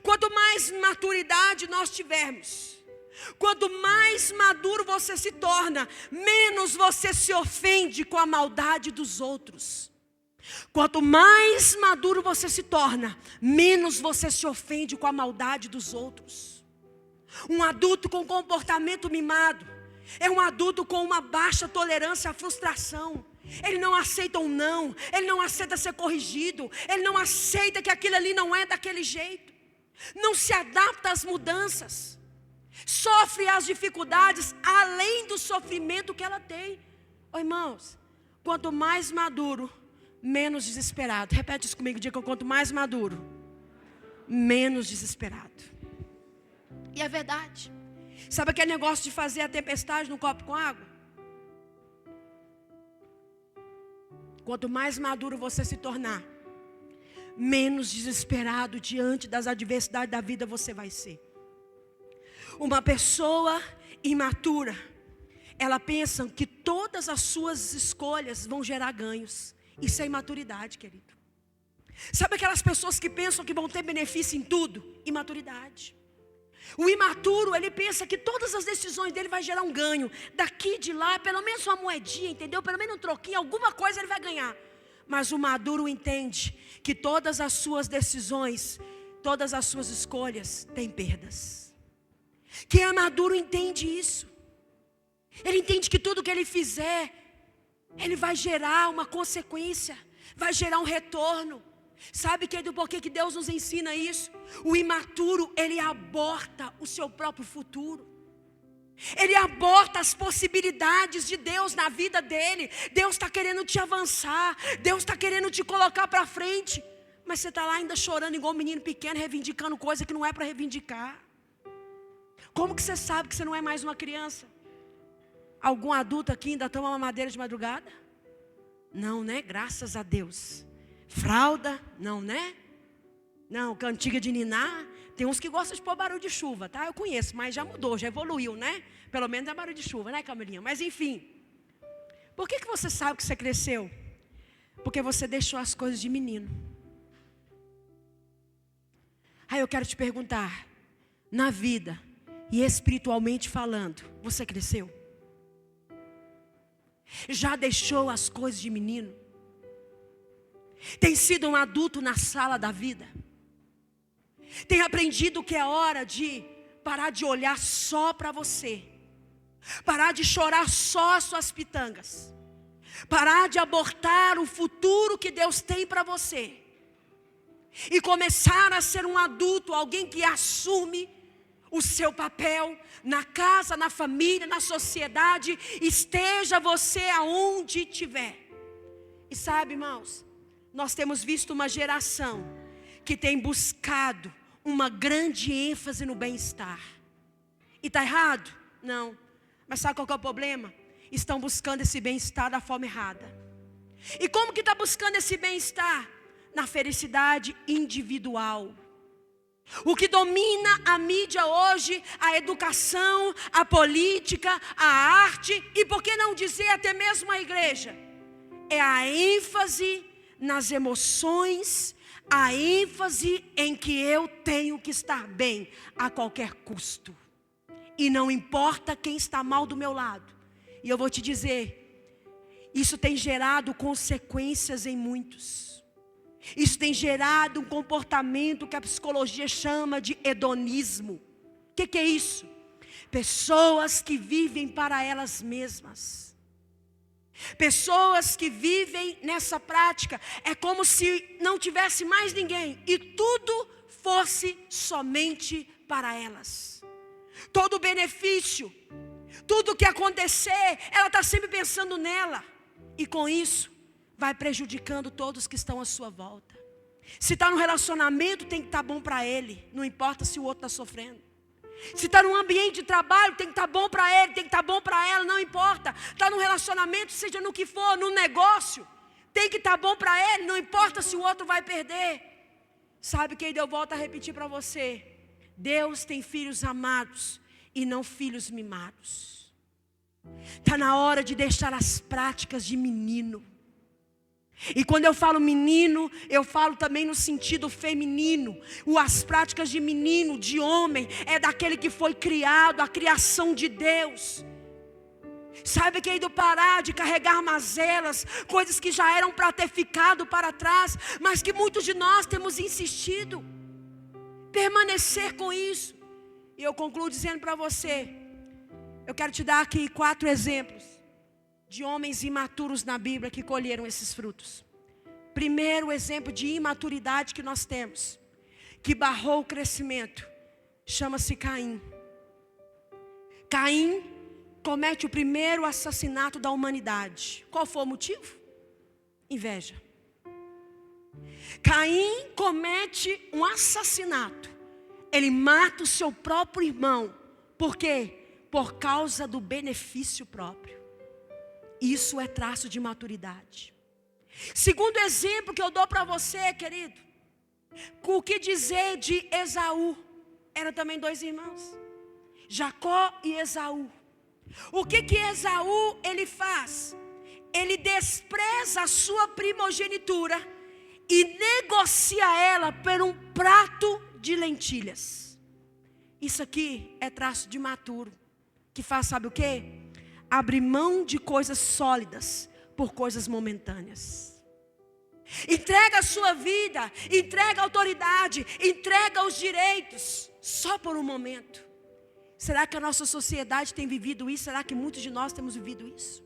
Quanto mais maturidade nós tivermos, quanto mais maduro você se torna, menos você se ofende com a maldade dos outros. Quanto mais maduro você se torna, menos você se ofende com a maldade dos outros. Um adulto com comportamento mimado é um adulto com uma baixa tolerância à frustração. Ele não aceita um não, ele não aceita ser corrigido, ele não aceita que aquilo ali não é daquele jeito, não se adapta às mudanças, sofre as dificuldades além do sofrimento que ela tem. Oh, irmãos, quanto mais maduro, menos desesperado. Repete isso comigo, diga: quanto mais maduro, menos desesperado. E é verdade. Sabe aquele negócio de fazer a tempestade num copo com água? Quanto mais maduro você se tornar, menos desesperado diante das adversidades da vida você vai ser. Uma pessoa imatura, ela pensa que todas as suas escolhas vão gerar ganhos. Isso é imaturidade, querido. Sabe aquelas pessoas que pensam que vão ter benefício em tudo? Imaturidade. O imaturo, ele pensa que todas as decisões dele vai gerar um ganho. Daqui, de lá, pelo menos uma moedinha, entendeu? Pelo menos um troquinho, alguma coisa ele vai ganhar. Mas o maduro entende que todas as suas decisões, todas as suas escolhas têm perdas. Quem é maduro entende isso. Ele entende que tudo que ele fizer, ele vai gerar uma consequência, vai gerar um retorno. Sabe, querido, por que Deus nos ensina isso? O imaturo, ele aborta o seu próprio futuro. Ele aborta as possibilidades de Deus na vida dele. Deus está querendo te avançar, Deus está querendo te colocar para frente, mas você está lá ainda chorando igual um menino pequeno, reivindicando coisa que não é para reivindicar. Como que você sabe que você não é mais uma criança? Algum adulto aqui ainda toma mamadeira de madrugada? Não, né? Graças a Deus. Fralda? Não, né? Não, cantiga de ninar. Tem uns que gostam de pôr barulho de chuva, tá? Eu conheço, mas já mudou, já evoluiu, né? Pelo menos é barulho de chuva, né, Camilinha? Mas enfim. Por que você sabe que você cresceu? Porque você deixou as coisas de menino. Aí eu quero te perguntar, na vida e espiritualmente falando, você cresceu? Já deixou as coisas de menino? Tem sido um adulto na sala da vida? Tem aprendido que é hora de parar de olhar só para você, parar de chorar só as suas pitangas, parar de abortar o futuro que Deus tem para você e começar a ser um adulto, alguém que assume o seu papel na casa, na família, na sociedade, esteja você aonde estiver. E sabe, irmãos, nós temos visto uma geração que tem buscado uma grande ênfase no bem-estar. E está errado? Não. Mas sabe qual que é o problema? Estão buscando esse bem-estar da forma errada. E como que está buscando esse bem-estar? Na felicidade individual. O que domina a mídia hoje, a educação, a política, a arte e por que não dizer até mesmo a igreja, é a ênfase nas emoções, a ênfase em que eu tenho que estar bem a qualquer custo. E não importa quem está mal do meu lado. E eu vou te dizer, isso tem gerado consequências em muitos. Isso tem gerado um comportamento que a psicologia chama de hedonismo. O que é isso? Pessoas que vivem para elas mesmas. Pessoas que vivem nessa prática. É como se não tivesse mais ninguém e tudo fosse somente para elas. Todo benefício, tudo que acontecer, ela está sempre pensando nela. E com isso, vai prejudicando todos que estão à sua volta. Se está no relacionamento, tem que estar bom para ele. Não importa se o outro está sofrendo. Se está num ambiente de trabalho, tem que estar bom para ele, tem que estar bom para ela, não importa. Está num relacionamento, seja no que for, no negócio, tem que estar bom para ele, não importa se o outro vai perder. Sabe, querido, eu volto a repetir para você. Deus tem filhos amados e não filhos mimados. Está na hora de deixar as práticas de menino. E quando eu falo menino, eu falo também no sentido feminino. As práticas de menino, de homem, é daquele que foi criado, a criação de Deus. Sabe, querido, parar de carregar mazelas, coisas que já eram para ter ficado para trás, mas que muitos de nós temos insistido. Permanecer com isso. E eu concluo dizendo para você, eu quero te dar aqui 4 exemplos de homens imaturos na Bíblia que colheram esses frutos. Primeiro exemplo de imaturidade que nós temos, que barrou o crescimento, chama-se Caim. Caim comete o primeiro assassinato da humanidade. Qual foi o motivo? Inveja. Caim comete um assassinato. Ele mata o seu próprio irmão. Por quê? Por causa do benefício próprio. Isso é traço de maturidade. Segundo exemplo que eu dou para você, querido, o que dizer de Esaú? Eram também 2 irmãos, Jacó e Esaú. O que Esaú ele faz? Ele despreza a sua primogenitura e negocia ela por um prato de lentilhas. Isso aqui é traço de maturo, que faz, sabe o quê? Abre mão de coisas sólidas por coisas momentâneas. Entrega a sua vida, entrega a autoridade, entrega os direitos, só por um momento. Será que a nossa sociedade tem vivido isso? Será que muitos de nós temos vivido isso?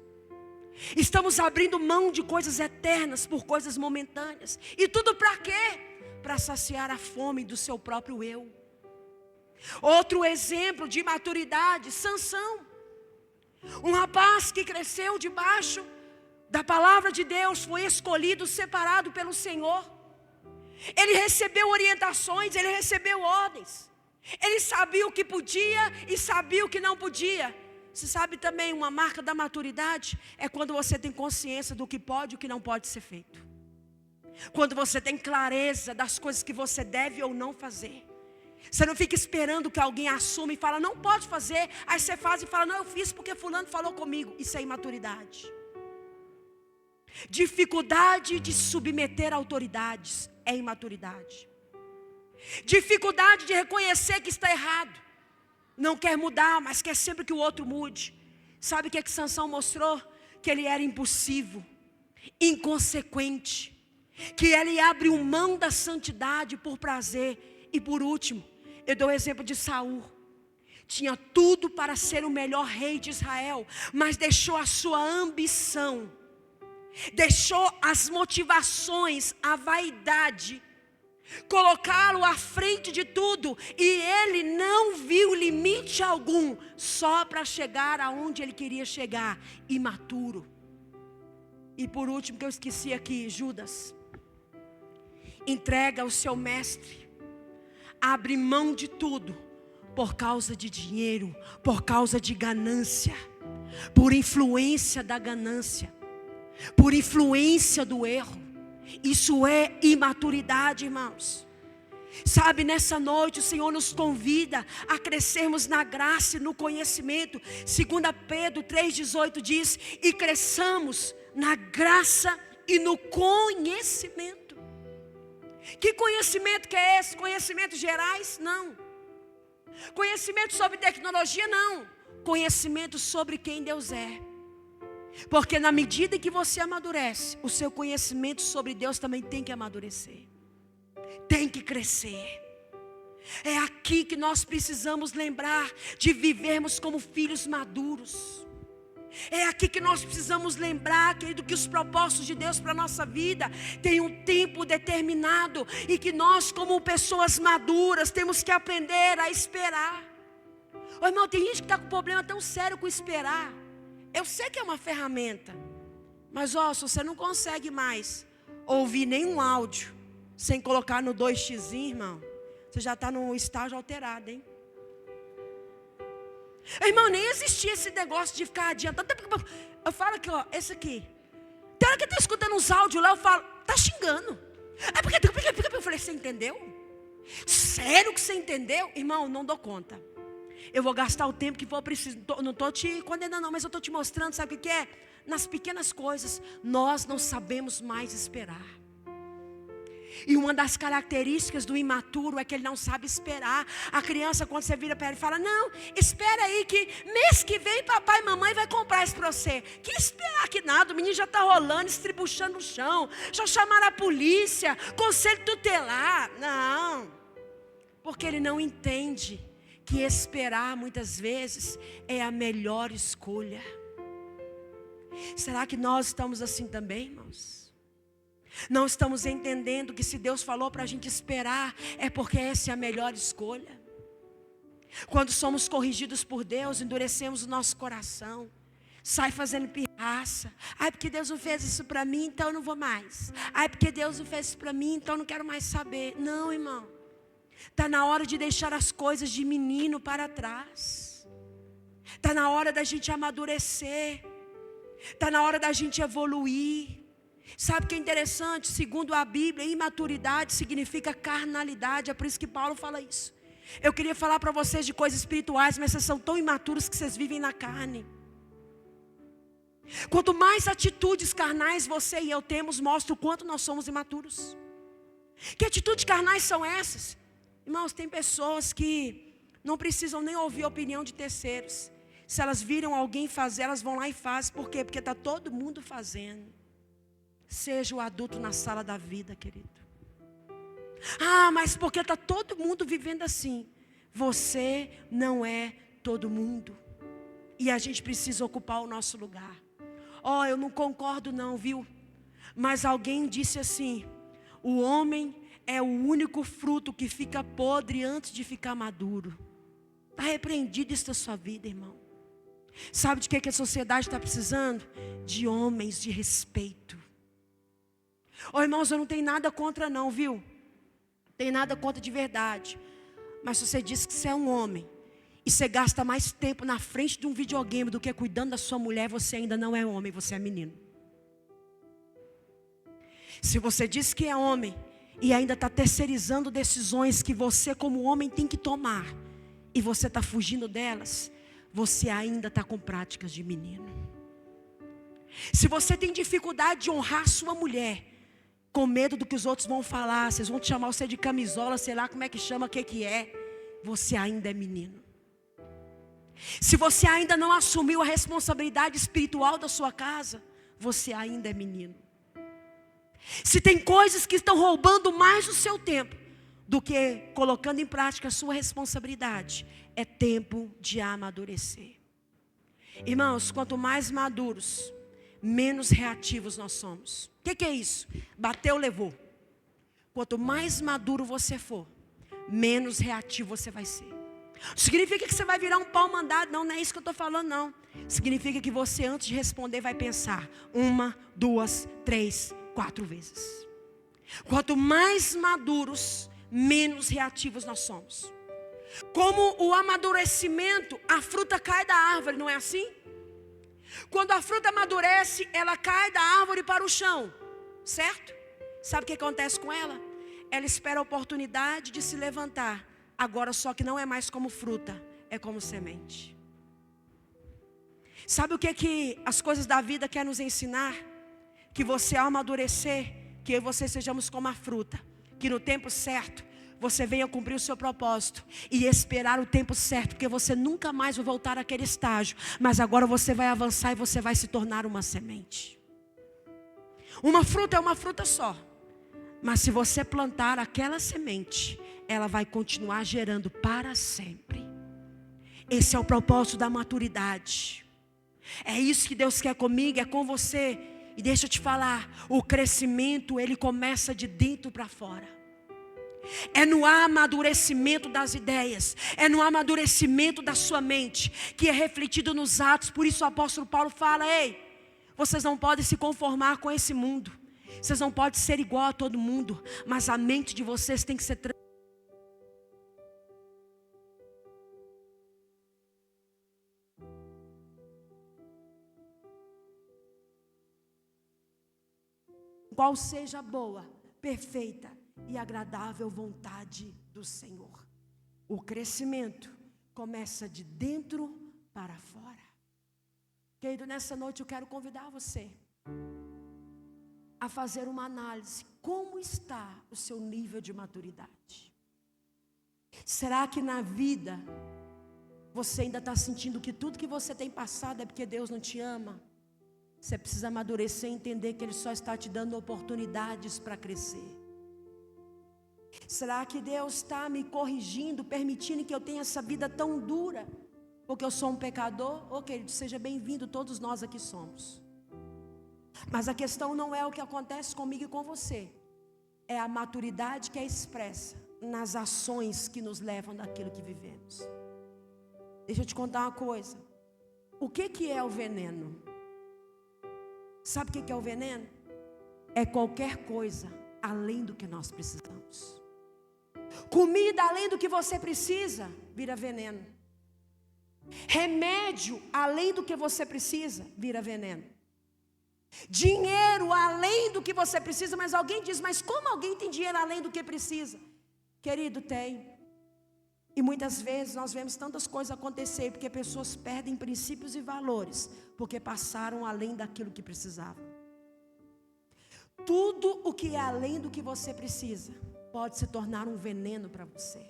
Estamos abrindo mão de coisas eternas por coisas momentâneas. E tudo para quê? Para saciar a fome do seu próprio eu. Outro exemplo de maturidade, Sansão. Um rapaz que cresceu debaixo da palavra de Deus, foi escolhido, separado pelo Senhor. Ele recebeu orientações, ele recebeu ordens. Ele sabia o que podia e sabia o que não podia. Você sabe também, uma marca da maturidade é quando você tem consciência do que pode e o que não pode ser feito. Quando você tem clareza das coisas que você deve ou não fazer. Você não fica esperando que alguém assuma e fala, não pode fazer. Aí você faz e fala, não, eu fiz porque fulano falou comigo. Isso é imaturidade. Dificuldade de submeter autoridades é imaturidade. Dificuldade de reconhecer que está errado. Não quer mudar, mas quer sempre que o outro mude. Sabe o que Sansão mostrou? Que ele era impulsivo, inconsequente, que ele abriu mão da santidade por prazer. E por último, eu dou o exemplo de Saul. Tinha tudo para ser o melhor rei de Israel, mas deixou a sua ambição, deixou as motivações, a vaidade, colocá-lo à frente de tudo, e ele não viu limite algum, só para chegar aonde ele queria chegar, imaturo. E por último, que eu esqueci aqui, Judas, entrega o seu mestre, abre mão de tudo, por causa de dinheiro, por causa de ganância, por influência da ganância, por influência do erro. Isso é imaturidade, irmãos. Sabe, nessa noite o Senhor nos convida a crescermos na graça e no conhecimento. 2 Pedro 3,18 diz, e cresçamos na graça e no conhecimento. Que conhecimento que é esse? Conhecimentos gerais? Não. Conhecimento sobre tecnologia? Não. Conhecimento sobre quem Deus é. Porque na medida que você amadurece, o seu conhecimento sobre Deus também tem que amadurecer. Tem que crescer. É aqui que nós precisamos lembrar de vivermos como filhos maduros. É aqui que nós precisamos lembrar, querido, que os propósitos de Deus para a nossa vida têm um tempo determinado. E que nós, como pessoas maduras, temos que aprender a esperar. Ô, irmão, tem gente que está com problema tão sério com esperar. Eu sei que é uma ferramenta, mas ó, se você não consegue mais ouvir nenhum áudio sem colocar no 2x, irmão, você já está num estágio alterado, hein? Irmão, nem existia esse negócio de ficar adiantando. Eu falo aqui, ó, esse aqui Tem hora que eu estou escutando uns áudios lá, eu falo, tá xingando. É porque eu falei, você entendeu? Sério que você entendeu? Irmão, não dou conta. Eu vou gastar o tempo que for preciso. Não estou te condenando não, mas eu estou te mostrando, sabe o que é? Nas pequenas coisas, nós não sabemos mais esperar. E uma das características do imaturo é que ele não sabe esperar. A criança, quando você vira para ele, fala, não, espera aí que mês que vem papai e mamãe vai comprar isso para você. Que esperar que nada, o menino já está rolando, estribuchando no chão. Já chamaram a polícia, conselho tutelar. Não, porque ele não entende que esperar muitas vezes é a melhor escolha. Será que nós estamos assim também, irmãos? Não estamos entendendo que se Deus falou para a gente esperar, é porque essa é a melhor escolha. Quando somos corrigidos por Deus, endurecemos o nosso coração. Sai fazendo pirraça. Ai, porque Deus não fez isso para mim, então eu não vou mais. Ai, porque Deus não fez isso para mim, então eu não quero mais saber. Não, irmão. Está na hora de deixar as coisas de menino para trás. Está na hora da gente amadurecer. Está na hora da gente evoluir. Sabe o que é interessante? Segundo a Bíblia, imaturidade significa carnalidade. É por isso que Paulo fala isso. Eu queria falar para vocês de coisas espirituais, mas vocês são tão imaturos que vocês vivem na carne. Quanto mais atitudes carnais você e eu temos, mostra o quanto nós somos imaturos. Que atitudes carnais são essas? Irmãos, tem pessoas que não precisam nem ouvir a opinião de terceiros. Se elas viram alguém fazer, elas vão lá e fazem. Por quê? Porque está todo mundo fazendo. Seja o adulto na sala da vida, querido. Ah, mas porque está todo mundo vivendo assim. Você não é todo mundo. E a gente precisa ocupar o nosso lugar. Ó, eu não concordo não, viu? Mas alguém disse assim, o homem é o único fruto que fica podre antes de ficar maduro. Está repreendido isso da sua vida, irmão. Sabe de que a sociedade está precisando? De homens de respeito. Irmãos, eu não tenho nada contra não, viu? Tenho nada contra de verdade. Mas se você diz que você é um homem e você gasta mais tempo na frente de um videogame do que cuidando da sua mulher, você ainda não é homem, você é menino. Se você diz que é homem e ainda está terceirizando decisões que você como homem tem que tomar, e você está fugindo delas, você ainda está com práticas de menino. Se você tem dificuldade de honrar sua mulher, com medo do que os outros vão falar, vocês vão te chamar você de camisola, sei lá como é que chama, o que é, você ainda é menino. Se você ainda não assumiu a responsabilidade espiritual da sua casa, você ainda é menino. Se tem coisas que estão roubando mais o seu tempo do que colocando em prática a sua responsabilidade, é tempo de amadurecer. Irmãos, quanto mais maduros, menos reativos nós somos. O que é isso? Bateu, levou. Quanto mais maduro você for, menos reativo você vai ser. Não significa que você vai virar um pau mandado, não é isso que eu estou falando, não. Significa que você, antes de responder, vai pensar 1, 2, 3, 4 vezes. Quanto mais maduros, menos reativos nós somos. Como o amadurecimento, a fruta cai da árvore, não é assim? Quando a fruta amadurece, ela cai da árvore para o chão, certo? Sabe o que acontece com ela? Ela espera a oportunidade de se levantar. Agora só que não é mais como fruta, é como semente. Sabe o que as coisas da vida querem nos ensinar? Que você ao amadurecer, que eu e você sejamos como a fruta, que no tempo certo você venha cumprir o seu propósito e esperar o tempo certo, porque você nunca mais vai voltar àquele estágio, mas agora você vai avançar e você vai se tornar uma semente. Uma fruta é uma fruta só, mas se você plantar aquela semente, ela vai continuar gerando para sempre. Esse é o propósito da maturidade. É isso que Deus quer comigo, é com você. E deixa eu te falar, o crescimento ele começa de dentro para fora. É no amadurecimento das ideias, é no amadurecimento da sua mente, que é refletido nos atos. Por isso o apóstolo Paulo fala, ei, vocês não podem se conformar com esse mundo, vocês não podem ser igual a todo mundo, mas a mente de vocês tem que ser transformada. qual seja a boa, perfeita e agradável vontade do Senhor. O crescimento começa de dentro para fora. Querido, nessa noite eu quero convidar você a fazer uma análise. Como está o seu nível de maturidade? Será que na vida você ainda está sentindo que tudo que você tem passado é porque Deus não te ama? Você precisa amadurecer e entender que Ele só está te dando oportunidades para crescer. Será que Deus está me corrigindo, permitindo que eu tenha essa vida tão dura, porque eu sou um pecador? Oh, querido, seja bem-vindo, todos nós aqui somos. Mas a questão não é o que acontece comigo e com você, é a maturidade que é expressa nas ações que nos levam daquilo que vivemos. Deixa eu te contar uma coisa. O que é o veneno? Sabe o que é o veneno? É qualquer coisa além do que nós precisamos. Comida além do que você precisa vira veneno. Remédio além do que você precisa vira veneno. Dinheiro além do que você precisa. Mas alguém diz, mas como alguém tem dinheiro além do que precisa? Querido, tem. E muitas vezes nós vemos tantas coisas acontecer porque pessoas perdem princípios e valores porque passaram além daquilo que precisavam. Tudo o que é além do que você precisa pode se tornar um veneno para você.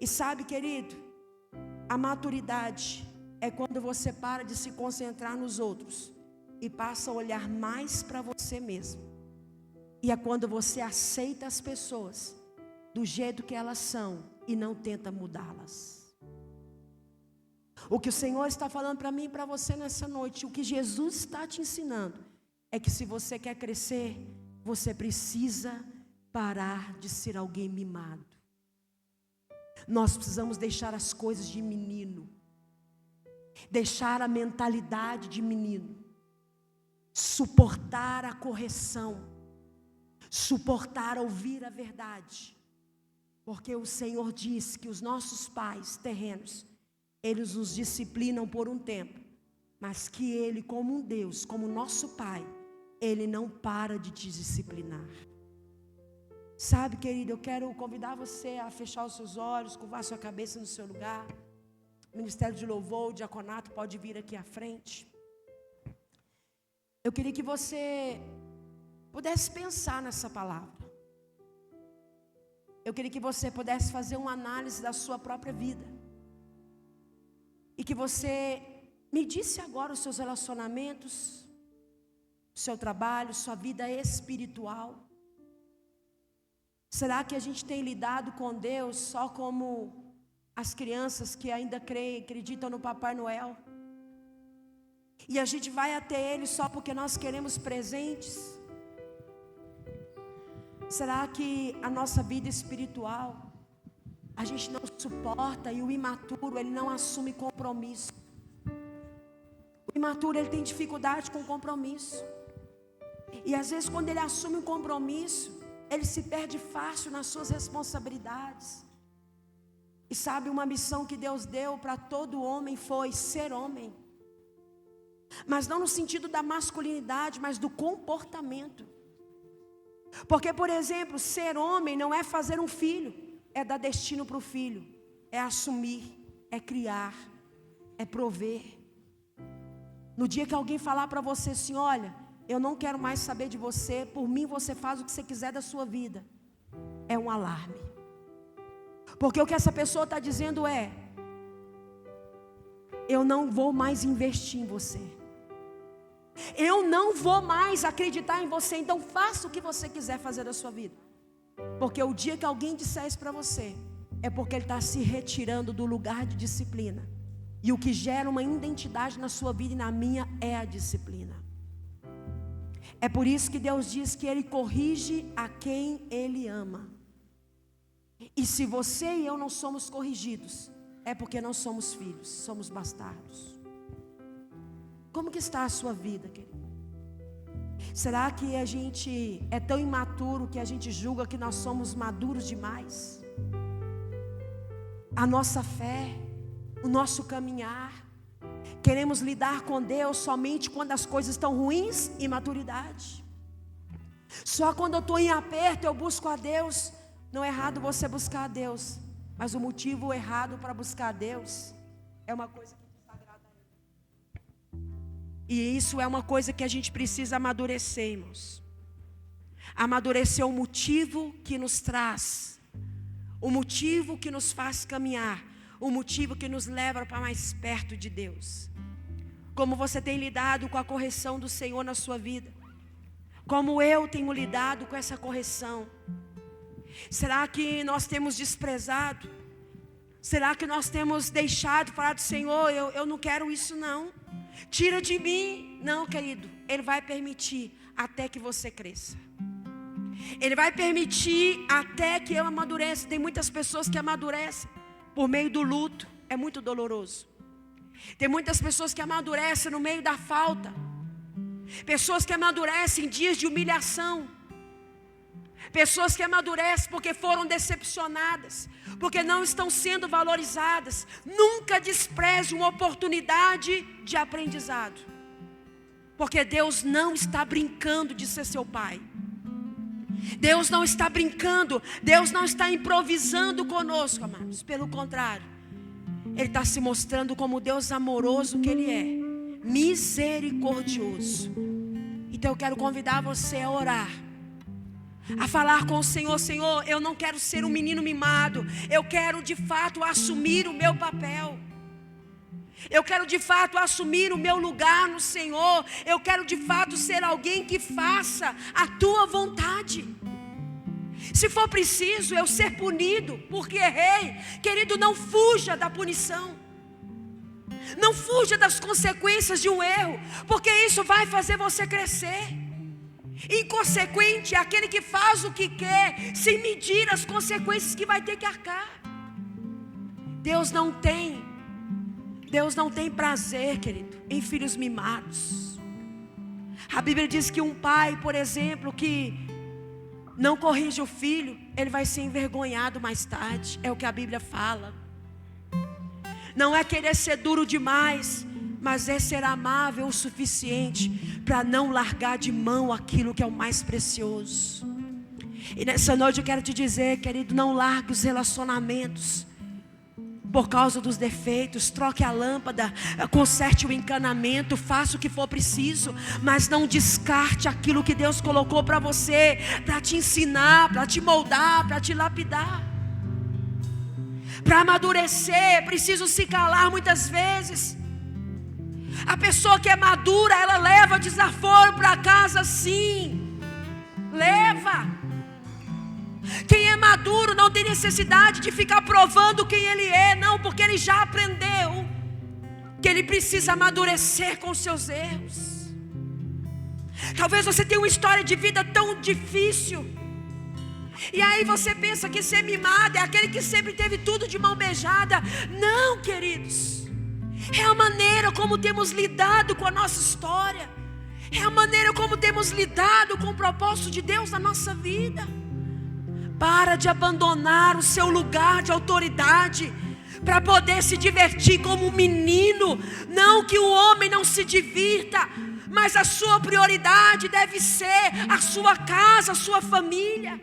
E sabe, querido, a maturidade é quando você para de se concentrar nos outros e passa a olhar mais para você mesmo. E é quando você aceita as pessoas do jeito que elas são e não tenta mudá-las. O que o Senhor está falando para mim e para você nessa noite, o que Jesus está te ensinando, é que se você quer crescer, você precisa parar de ser alguém mimado. Nós precisamos deixar as coisas de menino, deixar a mentalidade de menino, suportar a correção, suportar ouvir a verdade. Porque o Senhor diz que os nossos pais terrenos, eles nos disciplinam por um tempo, mas que Ele, como um Deus, como nosso Pai, Ele não para de te disciplinar. Sabe, querido, eu quero convidar você a fechar os seus olhos, curvar sua cabeça no seu lugar. O Ministério de Louvor, o Diaconato pode vir aqui à frente. Eu queria que você pudesse pensar nessa palavra. Eu queria que você pudesse fazer uma análise da sua própria vida. E que você me disse agora os seus relacionamentos, o seu trabalho, sua vida espiritual. Será que a gente tem lidado com Deus só como as crianças que ainda acreditam no Papai Noel? E a gente vai até Ele só porque nós queremos presentes? Será que a nossa vida espiritual a gente não suporta e o imaturo ele não assume compromisso? O imaturo ele tem dificuldade com compromisso. E às vezes quando ele assume um compromisso, ele se perde fácil nas suas responsabilidades. E sabe, uma missão que Deus deu para todo homem foi ser homem. Mas não no sentido da masculinidade, mas do comportamento. Porque, por exemplo, ser homem não é fazer um filho, é dar destino para o filho, é assumir, é criar, é prover. No dia que alguém falar para você assim, olha, eu não quero mais saber de você, por mim você faz o que você quiser da sua vida, é um alarme. Porque o que essa pessoa está dizendo é, eu não vou mais investir em você. Eu não vou mais acreditar em você, então faça o que você quiser fazer da sua vida. Porque o dia que alguém disser isso para você, é porque ele está se retirando do lugar de disciplina. E o que gera uma identidade na sua vida e na minha é a disciplina. É por isso que Deus diz que Ele corrige a quem Ele ama. E se você e eu não somos corrigidos, é porque não somos filhos, somos bastardos. Como que está a sua vida, querido? Será que a gente é tão imaturo que a gente julga que nós somos maduros demais? A nossa fé, o nosso caminhar, queremos lidar com Deus somente quando as coisas estão ruins? Imaturidade. Só quando eu estou em aperto eu busco a Deus. Não é errado você buscar a Deus, mas o motivo errado para buscar a Deus é uma coisa que desagrada a Ele. E isso é uma coisa que a gente precisa amadurecer, irmãos. Amadurecer o motivo que nos traz, o motivo que nos faz caminhar, o motivo que nos leva para mais perto de Deus. Como você tem lidado com a correção do Senhor na sua vida? Como eu tenho lidado com essa correção? Será que nós temos desprezado? Será que nós temos deixado falar do Senhor, eu não quero isso não, tira de mim? Não, querido, Ele vai permitir até que você cresça. Ele vai permitir até que eu amadureça. Tem muitas pessoas que amadurecem por meio do luto, é muito doloroso. Tem muitas pessoas que amadurecem no meio da falta, pessoas que amadurecem em dias de humilhação, pessoas que amadurecem porque foram decepcionadas, porque não estão sendo valorizadas. Nunca despreze uma oportunidade de aprendizado, porque Deus não está brincando de ser seu pai. Deus não está brincando, Deus não está improvisando conosco, amados. Pelo contrário, Ele está se mostrando como Deus amoroso que Ele é, misericordioso. Então eu quero convidar você a orar, a falar com o Senhor: Senhor, eu não quero ser um menino mimado, eu quero de fato assumir o meu papel. Eu quero de fato assumir o meu lugar no Senhor. Eu quero de fato ser alguém que faça a tua vontade. Se for preciso eu ser punido porque errei, querido, não fuja da punição. Não fuja das consequências de um erro, porque isso vai fazer você crescer. Inconsequente é aquele que faz o que quer, sem medir as consequências que vai ter que arcar. Deus não tem prazer, querido, em filhos mimados. A Bíblia diz que um pai, por exemplo, que não corrige o filho, ele vai ser envergonhado mais tarde. É o que a Bíblia fala. Não é querer ser duro demais, mas é ser amável o suficiente para não largar de mão aquilo que é o mais precioso. E nessa noite eu quero te dizer, querido, não largue os relacionamentos por causa dos defeitos. Troque a lâmpada, conserte o encanamento, faça o que for preciso, mas não descarte aquilo que Deus colocou para você, para te ensinar, para te moldar, para te lapidar. Para amadurecer é preciso se calar muitas vezes. A pessoa que é madura, ela leva desaforo para casa, sim, leva. Quem é maduro não tem necessidade de ficar provando quem ele é, não, porque ele já aprendeu que ele precisa amadurecer com seus erros. Talvez você tenha uma história de vida tão difícil, e aí você pensa que ser mimado é aquele que sempre teve tudo de mão beijada. Não, queridos, é a maneira como temos lidado com a nossa história, é a maneira como temos lidado com o propósito de Deus na nossa vida. Para de abandonar o seu lugar de autoridade para poder se divertir como um menino. Não que o homem não se divirta, mas a sua prioridade deve ser a sua casa, a sua família.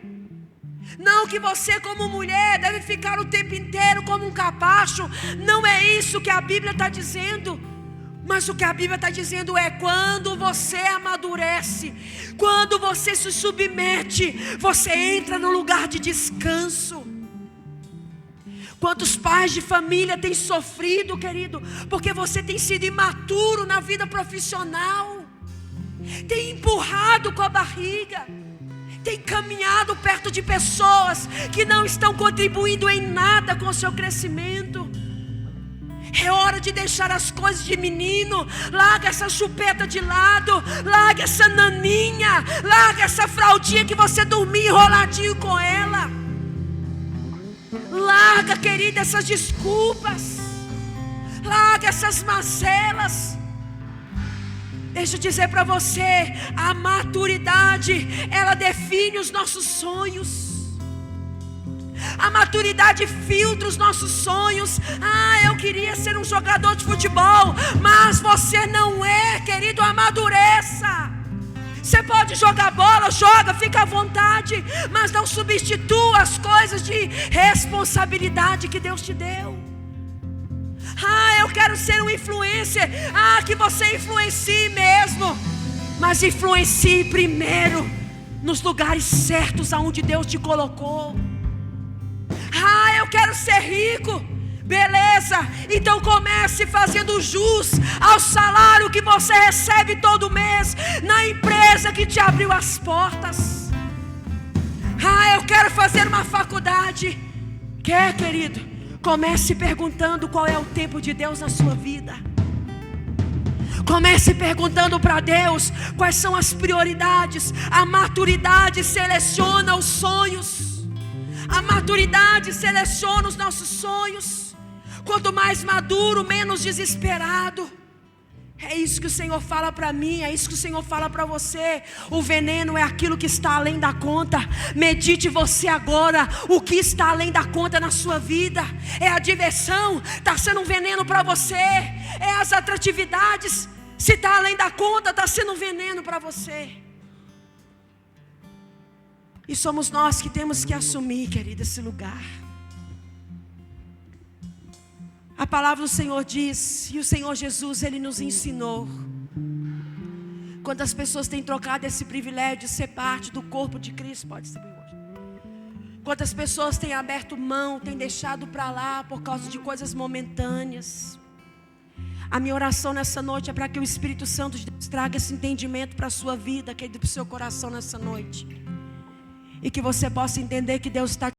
Não que você como mulher deve ficar o tempo inteiro como um capacho. Não é isso que a Bíblia está dizendo. Mas o que a Bíblia está dizendo é: quando você amadurece, quando você se submete, você entra no lugar de descanso. Quantos pais de família têm sofrido, querido, porque você tem sido imaturo na vida profissional, tem empurrado com a barriga, tem caminhado perto de pessoas que não estão contribuindo em nada com o seu crescimento. É hora de deixar as coisas de menino. Larga essa chupeta de lado, larga essa naninha, larga essa fraldinha que você dormia enroladinho com ela. Larga, querida, essas desculpas, larga essas mazelas. Deixa eu dizer para você, a maturidade, ela define os nossos sonhos. A maturidade filtra os nossos sonhos. Eu queria ser um jogador de futebol, mas você não é, querido, amadureça. Você pode jogar bola, joga, fica à vontade, mas não substitua as coisas de responsabilidade que Deus te deu. Eu quero ser um influencer. Que você influencie mesmo, mas influencie primeiro nos lugares certos aonde Deus te colocou. Eu quero ser rico. Beleza, então comece fazendo jus ao salário que você recebe todo mês na empresa que te abriu as portas. Eu quero fazer uma faculdade. Quer, querido? Comece perguntando qual é o tempo de Deus na sua vida. Comece perguntando para Deus quais são as prioridades. A maturidade seleciona os sonhos. A maturidade seleciona os nossos sonhos. Quanto mais maduro, menos desesperado. É isso que o Senhor fala para mim, é isso que o Senhor fala para você. O veneno é aquilo que está além da conta. Medite você agora, o que está além da conta na sua vida. É a diversão, está sendo um veneno para você. É as atratividades, se está além da conta, está sendo um veneno para você. E somos nós que temos que assumir, querido, esse lugar. A palavra do Senhor diz, e o Senhor Jesus, Ele nos ensinou. Quantas pessoas têm trocado esse privilégio de ser parte do corpo de Cristo? Pode ser hoje. Quantas pessoas têm aberto mão, têm deixado para lá por causa de coisas momentâneas. A minha oração nessa noite é para que o Espírito Santo de Deus traga esse entendimento para a sua vida, querido, para o seu coração nessa noite. E que você possa entender que Deus está